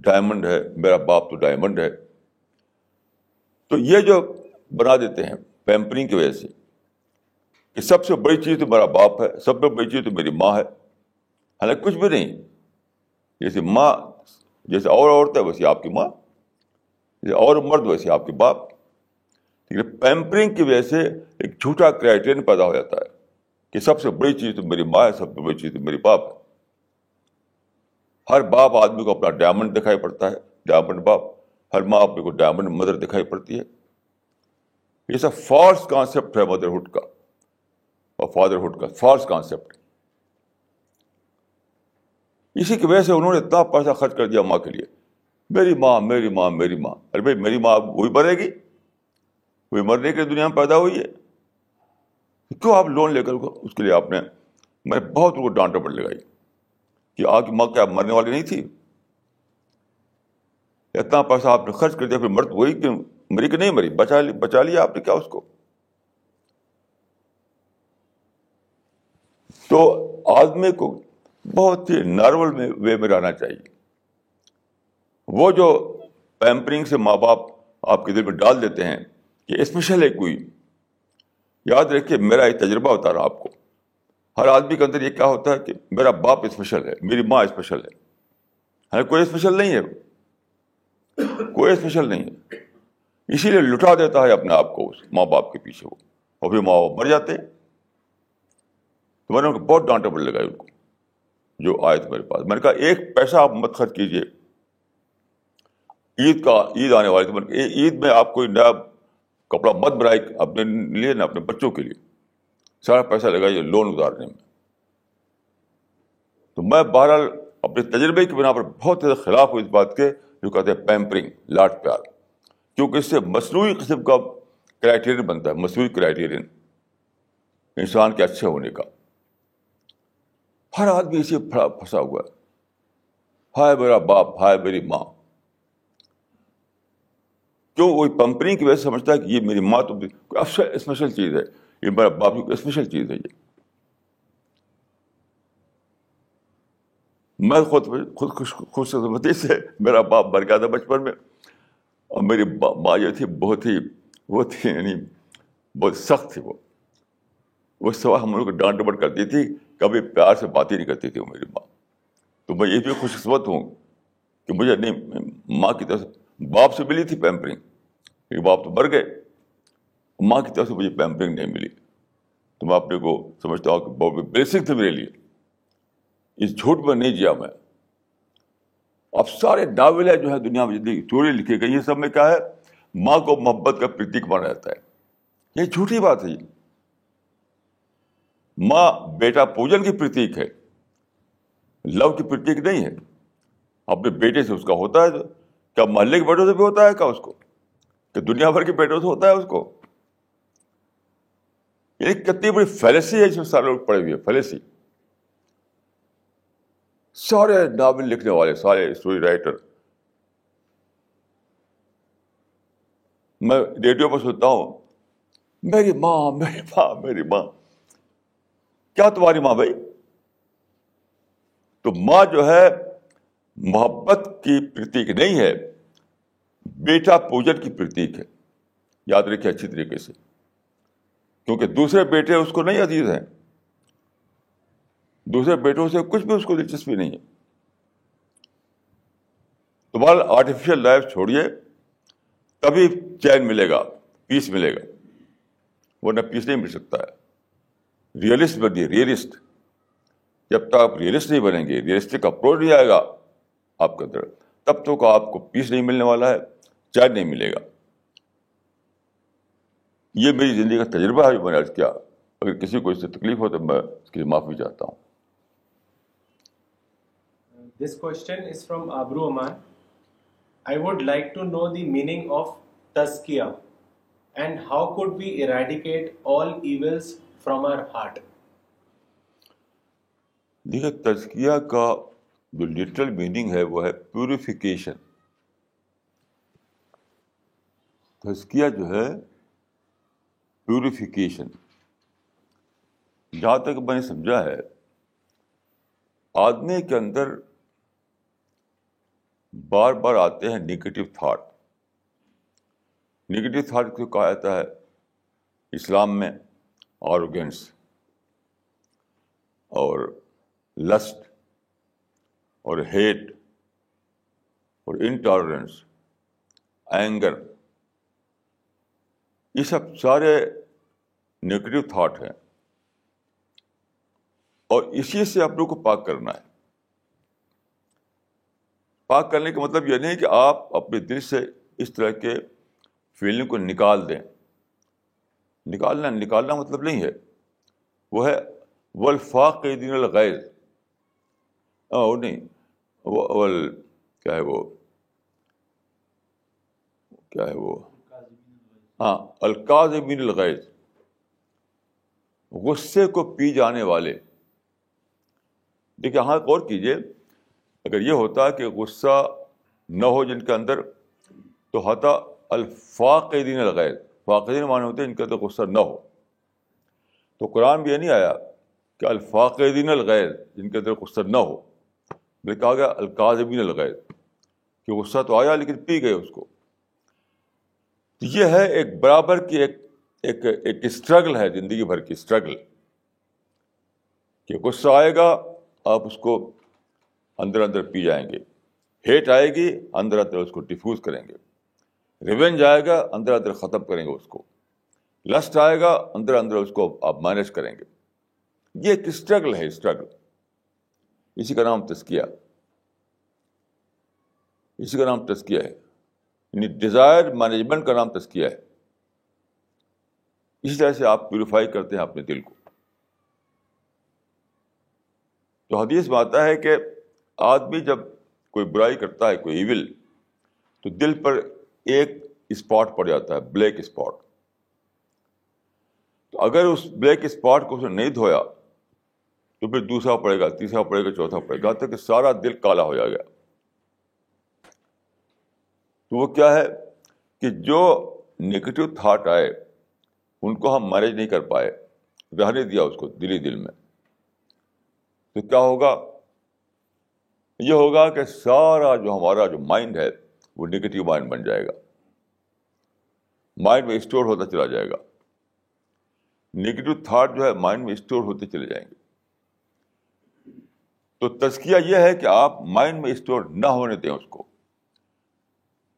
ڈائمنڈ ہے, میرا باپ تو ڈائمنڈ ہے. تو یہ جو بنا دیتے ہیں پیمپرنگ کی وجہ سے کہ سب سے بڑی چیز تو میرا باپ ہے, سب سے بڑی چیز تو میری ماں ہے, حالانکہ کچھ بھی نہیں. جیسے ماں, جیسے اور عورت ہے ویسے آپ کی ماں, جیسے اور مرد ویسے آپ کے باپ. لیکن پیمپرنگ کی وجہ سے ایک جھوٹا کرائٹیرین پیدا ہو جاتا ہے کہ سب سے بڑی چیز تو میری ماں ہے, سب سے بڑی چیز تو میری باپ ہے. ہر باپ آدمی کو اپنا ڈائمنڈ دکھائی پڑتا ہے, ڈائمنڈ باپ. ہر ماں آدمی کو ڈائمنڈ مدر دکھائی پڑتی ہے. یہ سب فالس کانسیپٹ ہے مدرہڈ کا اور فادرہڈ کا, فالس کانسیپٹ. اسی کی وجہ سے انہوں نے اتنا پیسہ خرچ کر دیا ماں کے لیے. میری ماں میری ماں میری ماں. ارے بھائی میری ماں وہی مرے گی, وہی مرنے کے دنیا میں پیدا ہوئی ہے. کیوں آپ لون لے کر اس کے لیے آپ نے, میں بہت ان کو ڈانٹ ڈپٹ لگائی کہ آپ کی ماں کیا مرنے والی نہیں تھی؟ اتنا پیسہ آپ نے خرچ کر دیا, پھر مرد وہی کہ مری کہ نہیں مری, بچا لیا آپ نے کیا اس کو؟ تو آدمی کو بہت ہی نارمل وے میں رہنا چاہیے. وہ جو پیمپرنگ سے ماں باپ آپ کے دل میں ڈال دیتے ہیں کہ اسپیشل ہے کوئی, یاد رکھیے میرا یہ تجربہ بتا رہا آپ کو. ہر آدمی کے اندر یہ کیا ہوتا ہے کہ میرا باپ اسپیشل ہے, میری ماں اسپیشل ہے. ہر کوئی اسپیشل نہیں ہے, کوئی اسپیشل نہیں ہے. اسی لیے لٹا دیتا ہے اپنے آپ کو اس ماں باپ کے پیچھے وہ, اور پھر ماں باپ مر جاتے ہیں. تو میں نے ان کو بہت ڈانٹ ڈپٹ لگائی ان کو جو آئے تھے میرے پاس. میں نے کہا ایک پیسہ آپ مت خرچ کیجیے. عید آنے والی تھی, عید میں آپ کوئی نیا کپڑا مت بنائے اپنے لیے نہ اپنے بچوں کے لیے, سارا پیسہ لگائیے لون اتارنے میں. تو میں بہرحال اپنے تجربے کی بنا پر بہت زیادہ خلاف ہوں اس بات کے جو کہتے ہیں پیمپرنگ, لاڈ پیار, کیونکہ اس سے مصنوعی قسم کا کرائٹیرین بنتا ہے, مصنوعی کرائٹیرین انسان کے اچھے ہونے کا. ہر آدمی اسی پھنسا ہوا ہے, ہائے میرا باپ, ہائے میری ماں. کیوں؟ وہی پیمپرنگ کی وجہ سے سمجھتا ہے کہ یہ میری ماں تو اسپیشل چیز ہے, یہ میرا باپ کی اسپیشل چیز ہے. یہ میں خود خوش قسمتی سے میرا باپ مر گیا تھا بچپن میں, اور میری ماں جو تھی بہت ہی یعنی بہت سخت تھی. وہ سوا ہم لوگ کو ڈانٹ ڈپٹ کرتی تھی, کبھی پیار سے بات ہی نہیں کرتی تھی وہ میری ماں. تو میں یہ بھی خوش قسمت ہوں کہ مجھے نہیں ماں کی طرف سے, باپ سے ملی تھی پیمپرنگ, میرے باپ تو مر گئے, ماں کی طرف سے مجھے پیمپرنگ نہیں ملی. تو میں اپنے کو سمجھتا ہوں کہ بہت بلیسنگ تھی میرے لیے. اس جھوٹ میں نہیں جیا میں. اب سارے ناولیں جو ہے دنیا میں جتنی اسٹوری لکھی گئی یہ سب میں کیا ہے, ماں کو محبت کا پرتیک مانا جاتا ہے. یہ جھوٹی بات ہے. ماں بیٹا پوجن کی پرتیک ہے, لو کی پرتیک نہیں ہے. اپنے بیٹے سے اس کا ہوتا ہے, کیا محلے کے بیٹوں سے بھی ہوتا ہے کیا اس کو, کہ دنیا بھر کے بیٹوں سے ہوتا ہے اس کو؟ یہ کتنی بڑی فیلیسی ہے اس میں سارے لوگ پڑے ہوئے, فیلیسی. سارے ناول لکھنے والے, سارے اسٹوری رائٹر, میں ریڈیو پر سنتا ہوں میری ماں میری ماں میری ماں. کیا تمہاری ماں بھائی؟ تو ماں جو ہے محبت کی پرتیک نہیں ہے, بیٹا پوجن کی پرتیک ہے. یاد رکھیے اچھی طریقے سے, کیونکہ دوسرے بیٹے اس کو نہیں عزیز ہیں, دوسرے بیٹوں سے کچھ بھی اس کو دلچسپی نہیں ہے. تمہارا آرٹیفیشل لائف چھوڑیے, تبھی چین ملے گا, پیس ملے گا, ورنہ پیس نہیں مل سکتا ہے. ریئلسٹ بنیے, ریئلسٹ. جب تک آپ ریئلسٹ نہیں بنیں گے, ریئلسٹک اپروچ نہیں آئے گا آپ کے اندر, تب تک آپ کو پیس نہیں ملنے والا ہے, چین نہیں ملے گا. یہ میری زندگی کا تجربہ ہے جو میں نے عرض کیا. اگر کسی کو اس سے تکلیف ہو تو میں اس کی معافی چاہتا ہوں. This question is from Abru Aman. I would like to know the meaning of tazkiyah and how could we eradicate all evils from our heart. دیکھیے تزکیہ کا جو لٹرل میننگ ہے وہ ہے پیوریفیکیشن. تزکیہ جو ہے پیوریفیکیشن. جہاں تک میں نے سمجھا ہے آدمی کے اندر بار بار آتے ہیں نگیٹو تھاٹ. نگیٹو تھاٹ کو کہا جاتا ہے اسلام میں آروگینس اور لسٹ اور ہیٹ اور انٹالرنس، اینگر. یہ سب سارے نگیٹو تھاٹ ہیں اور اسی سے آپ لوگ کو پاک کرنا ہے. پاک کرنے کا مطلب یہ نہیں کہ آپ اپنے دل سے اس طرح کے فیلنگ کو نکال دیں. نکالنا مطلب نہیں ہے، وہ ہے والفاقدین الغیظ. وہ نہیں، وہ کیا ہے وہ ہاں الکاظمین الغیظ، غصے کو پی جانے والے. دیکھیے ہاں غور کیجیے، اگر یہ ہوتا کہ غصہ نہ ہو جن کے اندر تو ہوتا الفاقدین الغیظ. فاقدین معنی ہوتے ہیں ان کے اندر غصہ نہ ہو. تو قرآن بھی یہ نہیں آیا کہ الفاقدین الغیظ جن کے اندر غصہ نہ ہو، بلکہ کہا گیا الکاظمین الغیظ کہ غصہ تو آیا لیکن پی گئے اس کو. یہ ہے ایک برابر کی ایک اسٹرگل ہے، زندگی بھر کی اسٹرگل کہ غصہ آئے گا آپ اس کو اندر اندر پی جائیں گے، ہیٹ آئے گی اندر اندر اس کو ڈیفیوز کریں گے، ریونج آئے گا اندر اندر ختم کریں گے اس کو، لسٹ آئے گا اندر اندر اس کو آپ مینیج کریں گے. یہ ایک اسٹرگل ہے، اسٹرگل. اسی کا نام تزکیہ، اسی کا نام تزکیہ ہے. یعنی ڈیزائر مینجمنٹ کا نام تزکیہ ہے. اسی طرح سے آپ پیوریفائی کرتے ہیں اپنے دل کو. تو حدیث میں آتا ہے کہ آدمی جب کوئی برائی کرتا ہے، کوئی ایول، تو دل پر ایک اسپاٹ پڑ جاتا ہے، بلیک اسپاٹ. تو اگر اس بلیک اسپاٹ کو اس نے نہیں دھویا تو پھر دوسرا پڑے گا، تیسرا پڑے گا، چوتھا پڑے گا، تک کہ سارا دل کالا ہو جائے گا. تو وہ کیا ہے کہ جو نگیٹو تھاٹ آئے ان کو ہم مینیج نہیں کر پائے، رہنے دیا اس کو دل میں، تو کیا ہوگا؟ یہ ہوگا کہ سارا جو ہمارا جو مائنڈ ہے وہ نگیٹو مائنڈ بن جائے گا، مائنڈ میں اسٹور ہوتا چلا جائے گا. نگیٹو تھاٹ جو ہے مائنڈ میں اسٹور ہوتے چلے جائیں گے. تو تزکیہ یہ ہے کہ آپ مائنڈ میں اسٹور نہ ہونے دیں اس کو،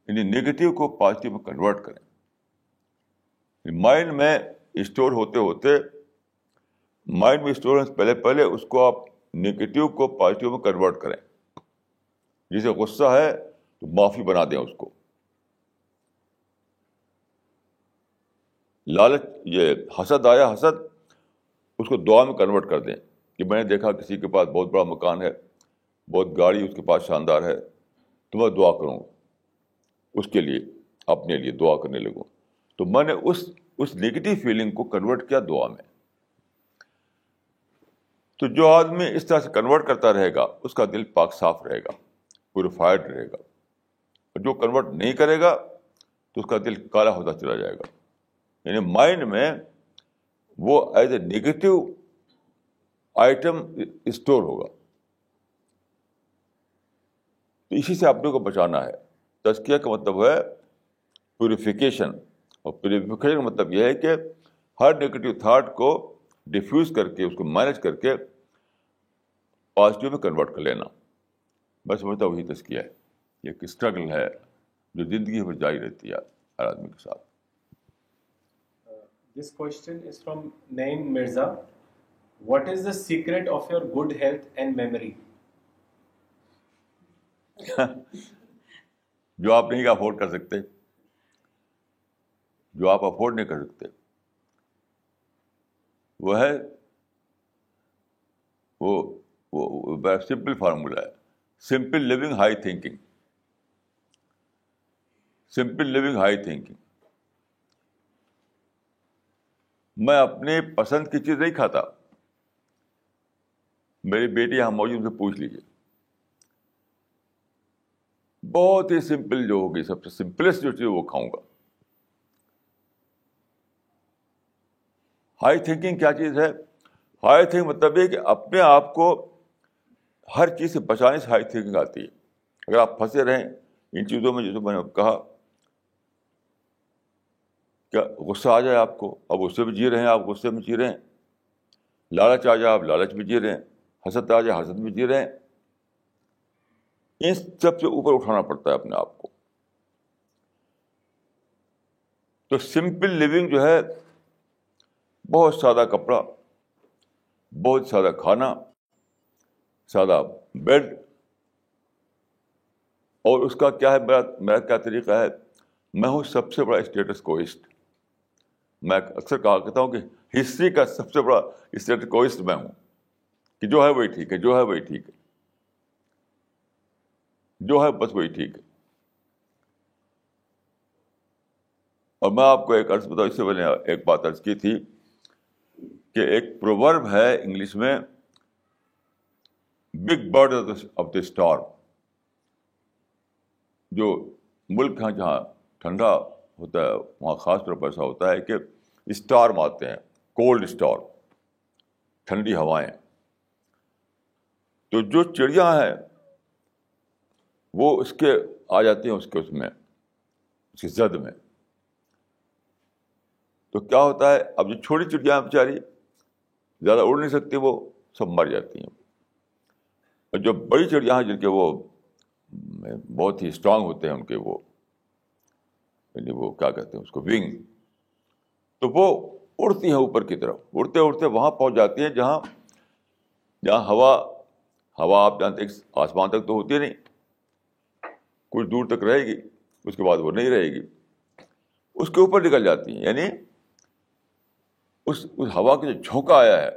یعنی نگیٹو کو پازیٹیو میں کنورٹ کریں. مائنڈ میں اسٹور ہوتے ہوتے، مائنڈ میں اسٹور ہونے سے پہلے اس کو آپ نگیٹو کو پازیٹیو میں کنورٹ کریں. جسے غصہ ہے تو معافی بنا دیں اس کو. لالچ، یہ حسد آیا، حسد اس کو دعا میں کنورٹ کر دیں کہ میں نے دیکھا کسی کے پاس بہت بڑا مکان ہے، بہت گاڑی اس کے پاس شاندار ہے، تو میں دعا کروں اس کے لیے، اپنے لیے دعا کرنے لگوں. تو میں نے اس نگیٹو فیلنگ کو کنورٹ کیا دعا میں. تو جو آدمی اس طرح سے کنورٹ کرتا رہے گا اس کا دل پاک صاف رہے گا، پیوریفائڈ رہے گا. اور جو کنورٹ نہیں کرے گا تو اس کا دل کالا ہوتا چلا جائے گا. یعنی مائنڈ میں وہ as a negative item store ہوگا. تو اسی سے آپ لوگوں کو بچانا ہے. تزکیہ کا مطلب ہے پیوریفیکیشن، اور پیوریفیکیشن کا مطلب یہ ہے کہ ہر نیگیٹو تھاٹ کو ڈیفیوز کر کے، اس کو مینیج کر کے پازیٹیو میں کنورٹ کر لینا. میں سمجھتا ہوں وہی تزکیہ ہے. یہ ایک اسٹرگل ہے جو زندگی میں جاری رہتی ہے ہر آدمی کے ساتھ. This question is from Naeem Mirza. What is the secret of your good health and memory? جو آپ نہیں افورڈ کر سکتے، جو آپ افورڈ نہیں کر سکتے، وہ ہے وہ سمپل فارمولا ہے. Simple living, high thinking. Simple living, high thinking. میں اپنے پسند کی چیز نہیں کھاتا، میری بیٹی یہاں موجود سے پوچھ لیجیے. بہت ہی سمپل جو ہوگی, سب سے سمپلسٹ جو چیز وہ کھاؤں گا. ہائی تھنکنگ کیا چیز ہے؟ ہائی تھنکنگ مطلب ہے کہ اپنے آپ کو ہر چیز سے بچانے سے ہائی تھنکنگ آتی ہے. اگر آپ پھنسے رہیں ان چیزوں میں, جیسے میں نے کہا, کیا غصہ آ جائے آپ کو, اب غصے میں جی رہے ہیں, آپ غصے میں جی رہے ہیں. لالچ آ جائے, آپ لالچ میں جی رہے ہیں. حسد آ جائے, حسد میں جی رہے ہیں. ان سب سے اوپر اٹھانا پڑتا ہے اپنے آپ کو. تو سمپل لیونگ جو ہے, بہت سادہ کپڑا, بہت سادہ کھانا, سادہ بیڈ, اور اس کا کیا ہے, میرا کیا طریقہ ہے, میں ہوں سب سے بڑا اسٹیٹس کوئسٹ. میں اکثر کہا کرتا ہوں کہ ہسٹری کا سب سے بڑا اسٹیٹس کوئسٹ میں ہوں, کہ جو ہے وہی ٹھیک ہے, جو ہے وہی ٹھیک ہے, جو ہے بس وہی ٹھیک ہے. اور میں آپ کو ایک عرض بتاؤں, اس سے میں نے ایک بات عرض کی تھی کہ ایک پروورب ہے انگلش میں, big bird of the storm. جو ملک ہیں جہاں ٹھنڈا ہوتا ہے وہاں خاص طور پر ایسا ہوتا ہے کہ اسٹارم آتے ہیں, کولڈ اسٹارم, ٹھنڈی ہوائیں. تو جو چڑیاں ہیں وہ اس کے آ جاتی ہیں, اس میں, اس کی زد میں. تو کیا ہوتا ہے, اب جو چھوٹی چڑیاں ہیں بیچاری زیادہ اڑ نہیں سکتی, وہ سب مر جاتی ہیں. اور جو بڑی چڑیاں ہیں جن کے وہ بہت ہی اسٹرانگ ہوتے ہیں, ان کے وہ کیا کہتے ہیں اس کو, ونگ, تو وہ اڑتی ہیں اوپر کی طرف. اڑتے اڑتے وہاں پہنچ جاتی ہیں جہاں ہوا آپ جانتے ہیں آسمان تک تو ہوتی نہیں, کچھ دور تک رہے گی, اس کے بعد وہ نہیں رہے گی, اس کے اوپر نکل جاتی ہیں. یعنی اس ہوا کا جو جھونکا آیا ہے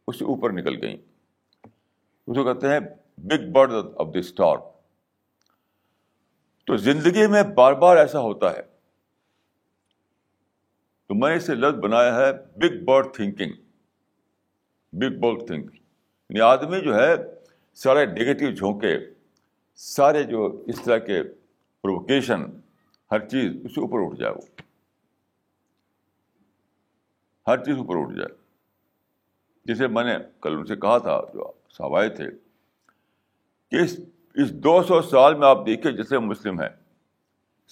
اس سے اوپر نکل گئیں. اس کو کہتے ہیں big bird of the star. تو زندگی میں بار بار ایسا ہوتا ہے, تو میں نے اسے لفظ بنایا ہے big bird thinking. Big bird thinking یعنی آدمی جو ہے سارے نگیٹو جھونکے, سارے جو اس طرح کے پرووکیشن, ہر چیز اس سے اوپر اٹھ جائے, وہ ہر چیز اوپر اٹھ جائے. جسے میں نے کل ان سے کہا تھا جو صاحب آئے تھے, کہ اس 200 سال میں آپ دیکھیے جتنے مسلم ہیں,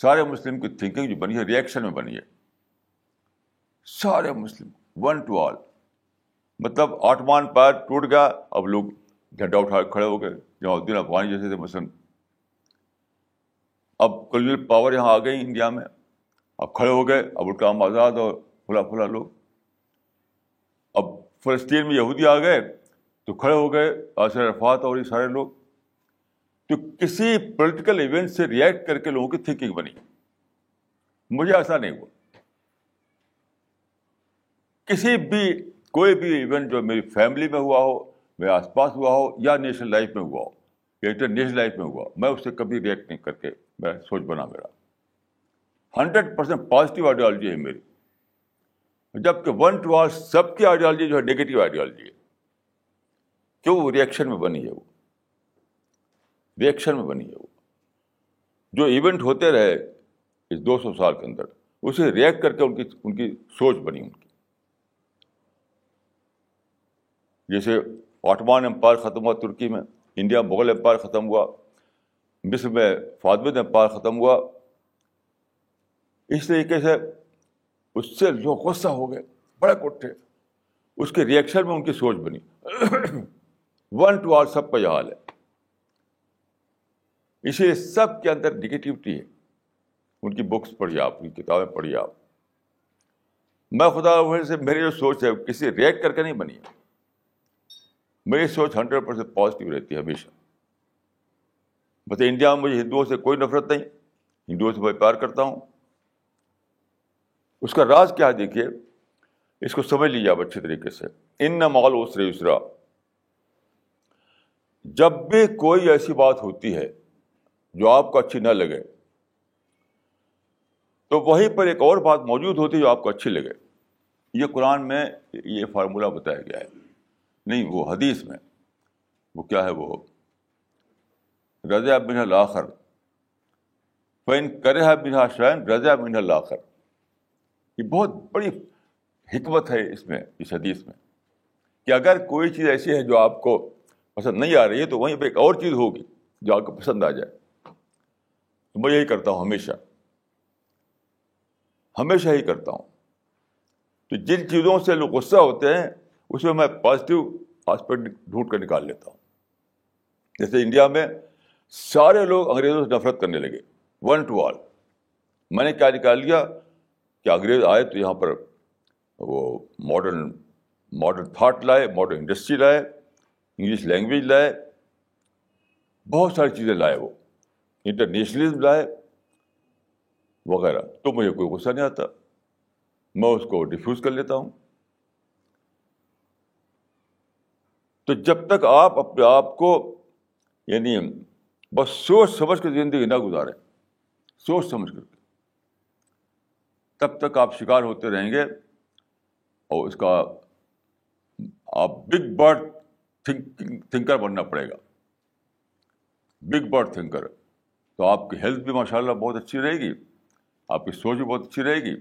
سارے مسلم کی تھنکنگ جو بنی ہے ریئیکشن میں بنی ہے. سارے مسلم ون ٹو آل, مطلب آٹمان پیر ٹوٹ گیا, اب لوگ جھنڈا اٹھا کے کھڑے ہو گئے. جمع الدین افغانی جیسے تھے مثلاً, اب کلونیل پاور یہاں آ گئی انڈیا میں, اب کھڑے ہو گئے, اب الکلام آزاد اور پھلا لوگ. اب فلسطین میں یہودی آ گئے تو کھڑے ہو گئے یاسر عرفات اور یہ سارے لوگ. تو کسی پولیٹیکل ایونٹ سے ریئیکٹ کر کے لوگوں کی تھنکنگ بنی. مجھے ایسا نہیں ہوا. کوئی بھی ایونٹ جو میری فیملی میں ہوا ہو, میرے آس پاس ہوا ہو, یا نیشنل لائف میں ہوا ہو, یا انٹرنیشنل لائف میں ہوا, میں اس سے کبھی ریئیکٹ نہیں کر کے میں سوچ بنا میرا 100% پازیٹیو آئیڈیالوجی ہے میری. جبکہ ون ٹو آل سب کی آئیڈیالوجی جو ہے نیگیٹو آئیڈیالوجی ہے. کیوں؟ وہ ریئیکشن میں بنی ہے, وہ ریئیکشن میں بنی ہے. وہ جو ایونٹ ہوتے رہے اس 200 سال کے اندر, اسے ریئیکٹ کر کے ان کی سوچ بنی. ان کی جیسے آٹمان امپائر ختم ہوا ترکی میں, انڈیا مغل امپائر ختم ہوا, مصر میں فاطمید امپائر ختم ہوا. اس طریقے سے اس سے لوگ غصہ ہو گئے, بڑے اٹھے, اس کے ریئیکشن میں ان کی سوچ بنی. ون ٹو آل سب کا یہ حال ہے. اسی لیے سب کے اندر نگیٹیوٹی ہے. ان کی بکس پڑھیے آپ, ان کی کتابیں پڑھیے آپ. میں خدا سے میری جو سوچ ہے کسی ریئیکٹ کر کے نہیں بنی ہے. میری سوچ 100% پازیٹیو رہتی ہے ہمیشہ. بس انڈیا میں مجھے ہندوؤں سے کوئی نفرت نہیں, ہندوؤں سے میں پیار کرتا ہوں. اس کا راز کیا ہے دیکھیے, اس کو سمجھ لیجیے آپ اچھے طریقے سے. ان مع العسر یسرا. جب بھی کوئی ایسی بات ہوتی ہے جو آپ کو اچھی نہ لگے, تو وہیں پر ایک اور بات موجود ہوتی ہے جو آپ کو اچھی لگے. یہ قرآن میں یہ فارمولہ بتایا گیا ہے, نہیں وہ حدیث میں. وہ کیا ہے؟ وہ رضا منها الآخر فإن کرہ منها شیئا رضا منها الآخر. یہ بہت بڑی حکمت ہے اس میں، اس حدیث میں، کہ اگر کوئی چیز ایسی ہے جو آپ کو پسند نہیں آ رہی ہے تو وہیں پہ ایک اور چیز ہوگی جو آپ کو پسند آ جائے. تو میں یہی کرتا ہوں، ہمیشہ ہی کرتا ہوں. تو جن چیزوں سے لوگ غصہ ہوتے ہیں اس میں پازیٹیو آسپیکٹ ڈھونڈ کر نکال لیتا ہوں. جیسے انڈیا میں سارے لوگ انگریزوں سے نفرت کرنے لگے، ون ٹو آل. میں نے کیا نکال لیا کہ انگریز آئے تو یہاں پر وہ ماڈرن تھاٹ لائے، ماڈرن انڈسٹری لائے، انگلش لینگویج لائے، بہت ساری چیزیں لائے، وہ انٹرنیشنلزم لائے وغیرہ. تو مجھے کوئی غصہ نہیں آتا، میں اس کو ڈیفیوز کر لیتا ہوں. تو جب تک آپ اپنے آپ کو یعنی بس سوچ سمجھ کر زندگی نہ گزاریں، سوچ سمجھ کر، تب تک آپ شکار ہوتے رہیں گے. اور اس کا آپ بگ برڈ تھنکر بننا پڑے گا، بگ برڈ تھنکر. تو آپ کی ہیلتھ بھی ماشاء اللہ بہت اچھی رہے گی، آپ کی سوچ بھی بہت اچھی رہے گی،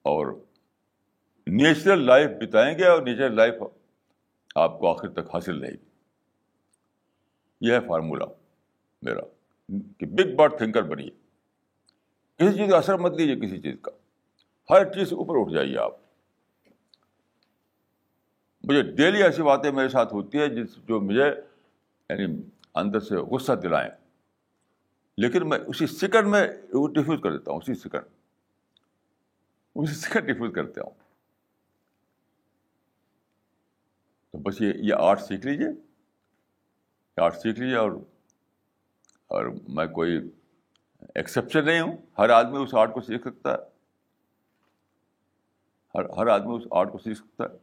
اور نیچرل لائف بتائیں گے، اور نیچرل لائف آپ کو آخر تک حاصل رہے گی. یہ ہے فارمولہ میرا کہ بگ برڈ تھنکر بنیے. کسی چیز کا اثر مت لیجیے، کسی چیز کا، ہر چیز سے اوپر اٹھ جائیے آپ. مجھے ڈیلی ایسی باتیں میرے ساتھ ہوتی ہیں جو مجھے یعنی اندر سے غصہ دلائیں، لیکن میں اسی سیکنڈ میں ڈیفیوز کر دیتا ہوں، اسی سیکنڈ ڈیفیوز کرتا ہوں. تو بس یہ آرٹ سیکھ لیجیے، اور میں کوئی ایکسیپشن نہیں ہوں. ہر آدمی اس آرٹ کو سیکھ سکتا ہے، ہر آدمی اس آرٹ کو سیکھ سکتا ہے.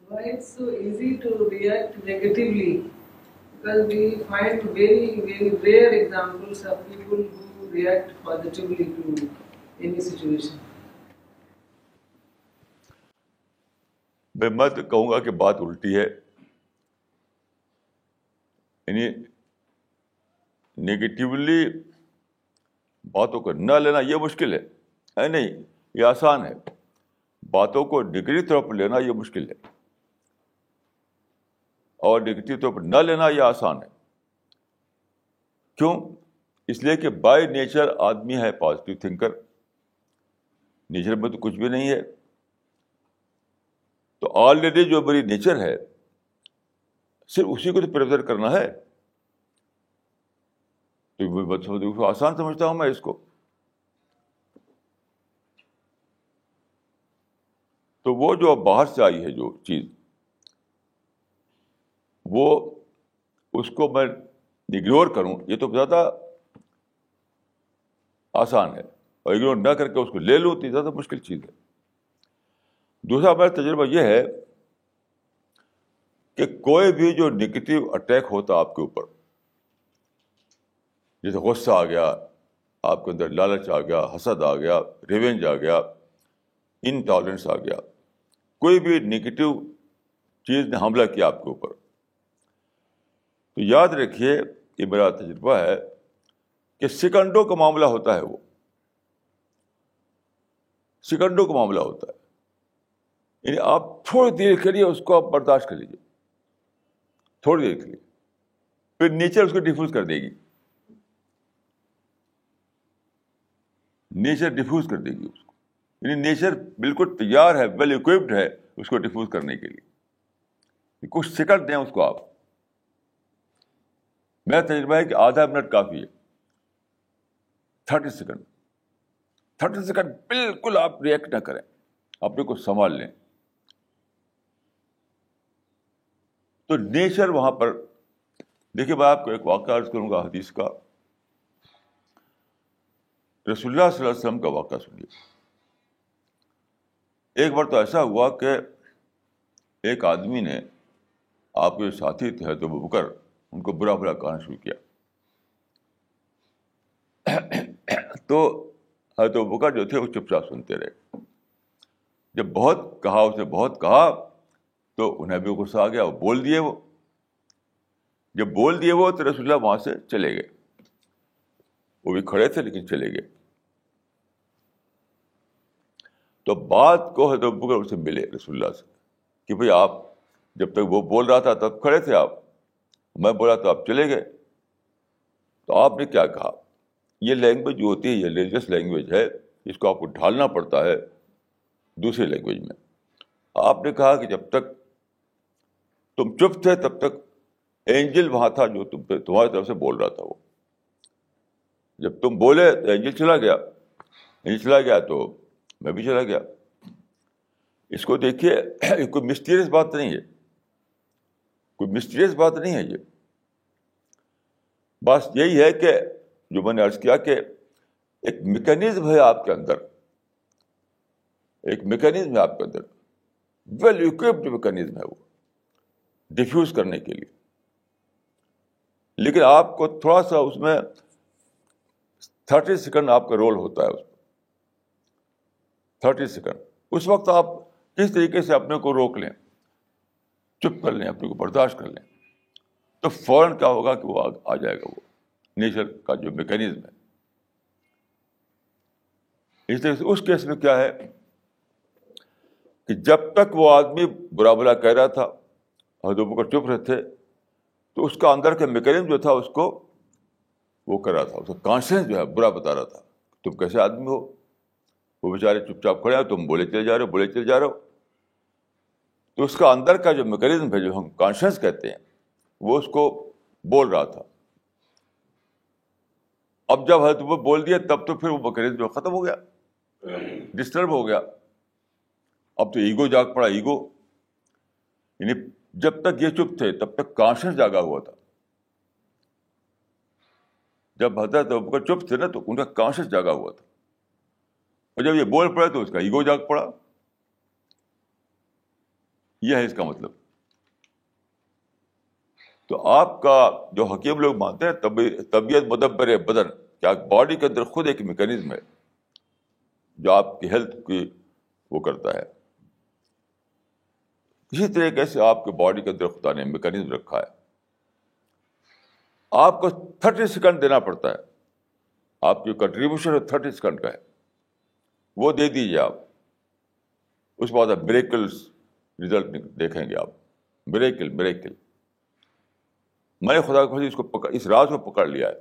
Why it's so easy to react negatively? Because we find very, very rare examples of people who react positively to any situation. میں تو کہوں گا کہ بات الٹی ہے. یعنی نیگیٹیولی باتوں کو نہ لینا یہ مشکل ہے نہیں، یہ آسان ہے. باتوں کو نگیٹو طور پر لینا یہ مشکل ہے، اور نگیٹو طور پر نہ لینا یہ آسان ہے. کیوں؟ اس لیے کہ بائی نیچر آدمی ہے پازیٹیو تھنکر. نیچر میں تو کچھ بھی نہیں ہے. تو آلریڈی جو میری نیچر ہے صرف اسی کو تو پریزر کرنا ہے. تو آسان سمجھتا ہوں میں اس کو. تو وہ جو باہر سے آئی ہے جو چیز، وہ اس کو میں اگنور کروں یہ تو زیادہ آسان ہے، اور اگنور نہ کر کے اس کو لے لوں تو زیادہ مشکل چیز ہے. دوسرا میرا تجربہ یہ ہے کہ کوئی بھی جو نگیٹو اٹیک ہوتا آپ کے اوپر، جیسے غصہ آ گیا آپ کے اندر، لالچ آ گیا، حسد آ گیا، ریونج آ گیا، انٹالرنس آ گیا، کوئی بھی نگیٹو چیز نے حملہ کیا آپ کے اوپر، تو یاد رکھیے، یہ میرا تجربہ ہے کہ سیکنڈوں کا معاملہ ہوتا ہے. وہ سیکنڈوں کا معاملہ ہوتا ہے. یعنی آپ تھوڑی دیر کے لیے اس کو آپ برداشت کر لیجیے، تھوڑی دیر کے لیے، پھر نیچر اس کو ڈیفیوز کر دے گی. نیچر ڈیفیوز کر دے گی اس کو. یعنی نیچر بالکل تیار ہے، ویل اکوپڈ ہے اس کو ڈیفیوز کرنے کے لیے. کچھ سیکنڈ دیں اس کو آپ. میرا تجربہ ہے کہ آدھا منٹ کافی ہے، 30 سیکنڈ بالکل آپ ریئیکٹ نہ کریں، اپنے کو سنبھال لیں. تو نیچر وہاں پر دیکھیے. میں آپ کو ایک واقعہ عرض کروں گا حدیث کا. رسول اللہ صلی اللہ علیہ وسلم کا واقعہ سنیے. ایک بار تو ایسا ہوا کہ ایک آدمی نے، آپ کے ساتھی تھے حضرت ابوبکر، ان کو برا بھلا کہنا شروع کیا. تو حضرت ابوبکر جو تھے وہ چپ چاپ سنتے رہے. جب بہت کہا، اسے بہت کہا، تو انہیں بھی غصہ آ گیا، وہ بول دیے. وہ جب بول دیے وہ تو رسول اللہ وہاں سے چلے گئے. وہ بھی کھڑے تھے لیکن چلے گئے. تو بات کو حضرت ابوبکر سے ملے رسول اللہ سے کہ بھئی آپ جب تک وہ بول رہا تھا تب کھڑے تھے آپ, میں بولا تو آپ چلے گئے, تو آپ نے کیا کہا؟ یہ لینگویج جو ہوتی ہے یہ ریلیجس لینگویج ہے, اس کو آپ کو ڈھالنا پڑتا ہے دوسری لینگویج میں. آپ نے کہا کہ جب تک تم چپ تھے تب تک اینجل وہاں تھا جو تمہاری طرف سے بول رہا تھا. وہ جب تم بولے تو اینجل چلا گیا, اینجل چلا گیا تو میں بھی چلا گیا. اس کو دیکھیے, کوئی مسٹیریس بات نہیں ہے, کوئی مسٹیریس بات نہیں ہے. یہ بس یہی ہے کہ جو میں نے عرض کیا کہ ایک میکینزم ہے آپ کے اندر, ایک میکینزم ہے آپ کے اندر, ویل اکوپڈ میکینزم ہے وہ ڈیفیوز کرنے کے لیے. لیکن آپ کو تھوڑا سا اس میں 30 سیکنڈ آپ کا رول ہوتا ہے, اس میں 30 سیکنڈ. اس وقت آپ کس طریقے سے اپنے کو روک لیں, چپ کر لیں, اپنے کو برداشت کر لیں, تو فوراً کیا ہوگا کہ وہ آ جائے گا, وہ نیچر کا جو میکینزم ہے. اس طرح سے اس کیس میں کیا ہے کہ جب تک وہ آدمی برا بلا کہہ رہا تھا, حضرت ابوبکر چپ رہے تھے, تو اس کا اندر کا میکینزم جو تھا اس کو وہ کر رہا تھا, اس کا کانشیس جو ہے برا بتا رہا تھا, تم کیسے آدمی ہو. وہ بیچارے چپ چاپ کھڑے ہیں, تم بولے چلے جا رہے ہو, بولے چلے جا رہے ہو. تو اس کا اندر کا جو میکینزم ہے, جو ہم کانشیس کہتے ہیں, وہ اس کو بول رہا تھا. اب جب حضرت وہ بول دیا تب تو پھر وہ میکینزم جو ختم ہو گیا, ڈسٹرب ہو گیا. اب تو ایگو جاگ پڑا, ایگو. یعنی جب تک یہ چپ تھے تب تک کانشیس جاگا ہوا تھا. جب حضرت ابوبکر چپ تھے نا تو ان کا کانشیس جاگا ہوا تھا, اور جب یہ بول پڑے تو اس کا ایگو جاگ پڑا. یہ ہے اس کا مطلب. تو آپ کا جو حکیم لوگ مانتے ہیں طبیعت مدبر بدن, کیا باڈی کے اندر خود ایک میکینزم ہے جو آپ کی ہیلتھ کی وہ کرتا ہے. اسی طریقے سے آپ کے باڈی کے اندر خدا نے میکینزم رکھا ہے. آپ کو 30 سیکنڈ دینا پڑتا ہے, آپ کی کنٹریبیوشن 30 سیکنڈ کا ہے, وہ دے دیجیے آپ. اس کے بعد آپ میریکلس رزلٹ دیکھیں گے آپ. میریکل. میں نے خدا کو اس راز کو پکڑ لیا ہے,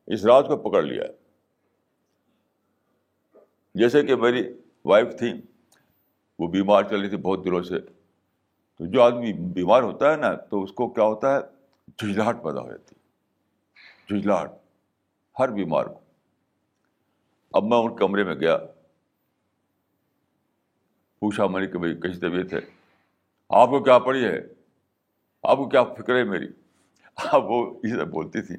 اس راز کو پکڑ لیا ہے. جیسے کہ میری وائف تھی, وہ بیمار چل رہی تھی بہت دنوں سے. تو جو آدمی بیمار ہوتا ہے نا تو اس کو کیا ہوتا ہے, جھجلاہٹ پیدا ہو جاتی ہے, جھجلاہٹ ہر بیمار کو. اب میں ان کمرے میں گیا, پوچھا میں نے کہ بھائی کیسی طبیعت ہے, آپ کو کیا پڑی ہے, آپ کو کیا فکر ہے میری. اب وہ اسی طرح بولتی تھی.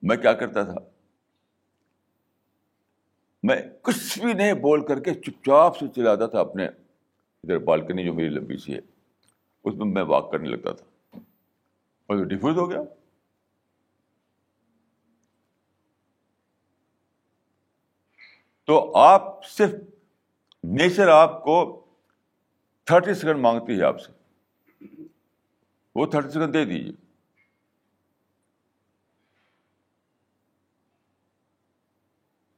میں کیا کرتا تھا, میں کچھ بھی نہیں بول کر کے چپ چاپ سے چلا جاتا تھا اپنے ادھر بالکنی جو میری لمبی سی ہے, اس میں میں واک کرنے لگتا تھا, اور ڈیفیوز ہو گیا. تو آپ صرف نیچر آپ کو 30 سیکنڈ مانگتی ہے آپ سے, وہ 30 سیکنڈ دے دیجیے.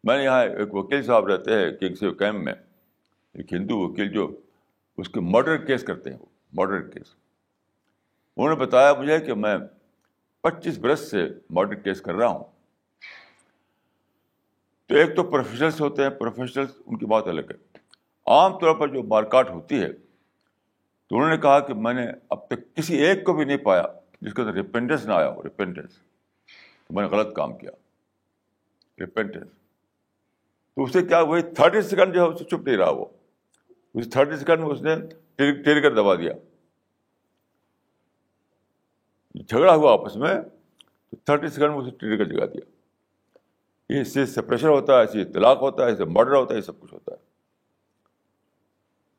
میں نے یہاں ایک وکیل صاحب رہتے ہیں کنگس کیمپ میں, ایک ہندو وکیل جو اس کے مرڈر کیس کرتے ہیں, وہ مرڈر کیس. انہوں نے بتایا مجھے کہ میں 25 برس سے مرڈر کیس کر رہا ہوں. تو ایک تو پروفیشنلس ہوتے ہیں, پروفیشنلس ان کی بات الگ ہے. عام طور پر جو مارکاٹ ہوتی ہے, تو انہوں نے کہا کہ میں نے اب تک کسی ایک کو بھی نہیں پایا جس کے اندر ریپینٹنس نہ آیا ہو, ریپینٹنس کہ میں نے غلط کام کیا, ریپینٹنس. تو اسے کیا, وہی 30 سیکنڈ جو ہے اسے چپ نہیں رہا, وہ اس 30 سیکنڈ میں اس نے ٹریگر دبا دیا. جھگڑا ہوا آپس میں تو 30 سیکنڈ میں اسے ٹریگر جگا دیا. اس سے سپریشن ہوتا ہے, ایسے طلاق ہوتا ہے, ایسے مرڈر ہوتا ہے, یہ سب کچھ ہوتا ہے.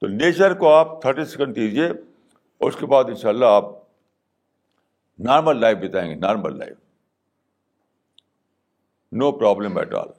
تو نیچر کو آپ 30 سیکنڈ دیجیے, اور اس کے بعد انشاءاللہ آپ نارمل لائف بتائیں گے, normal life, no problem at all.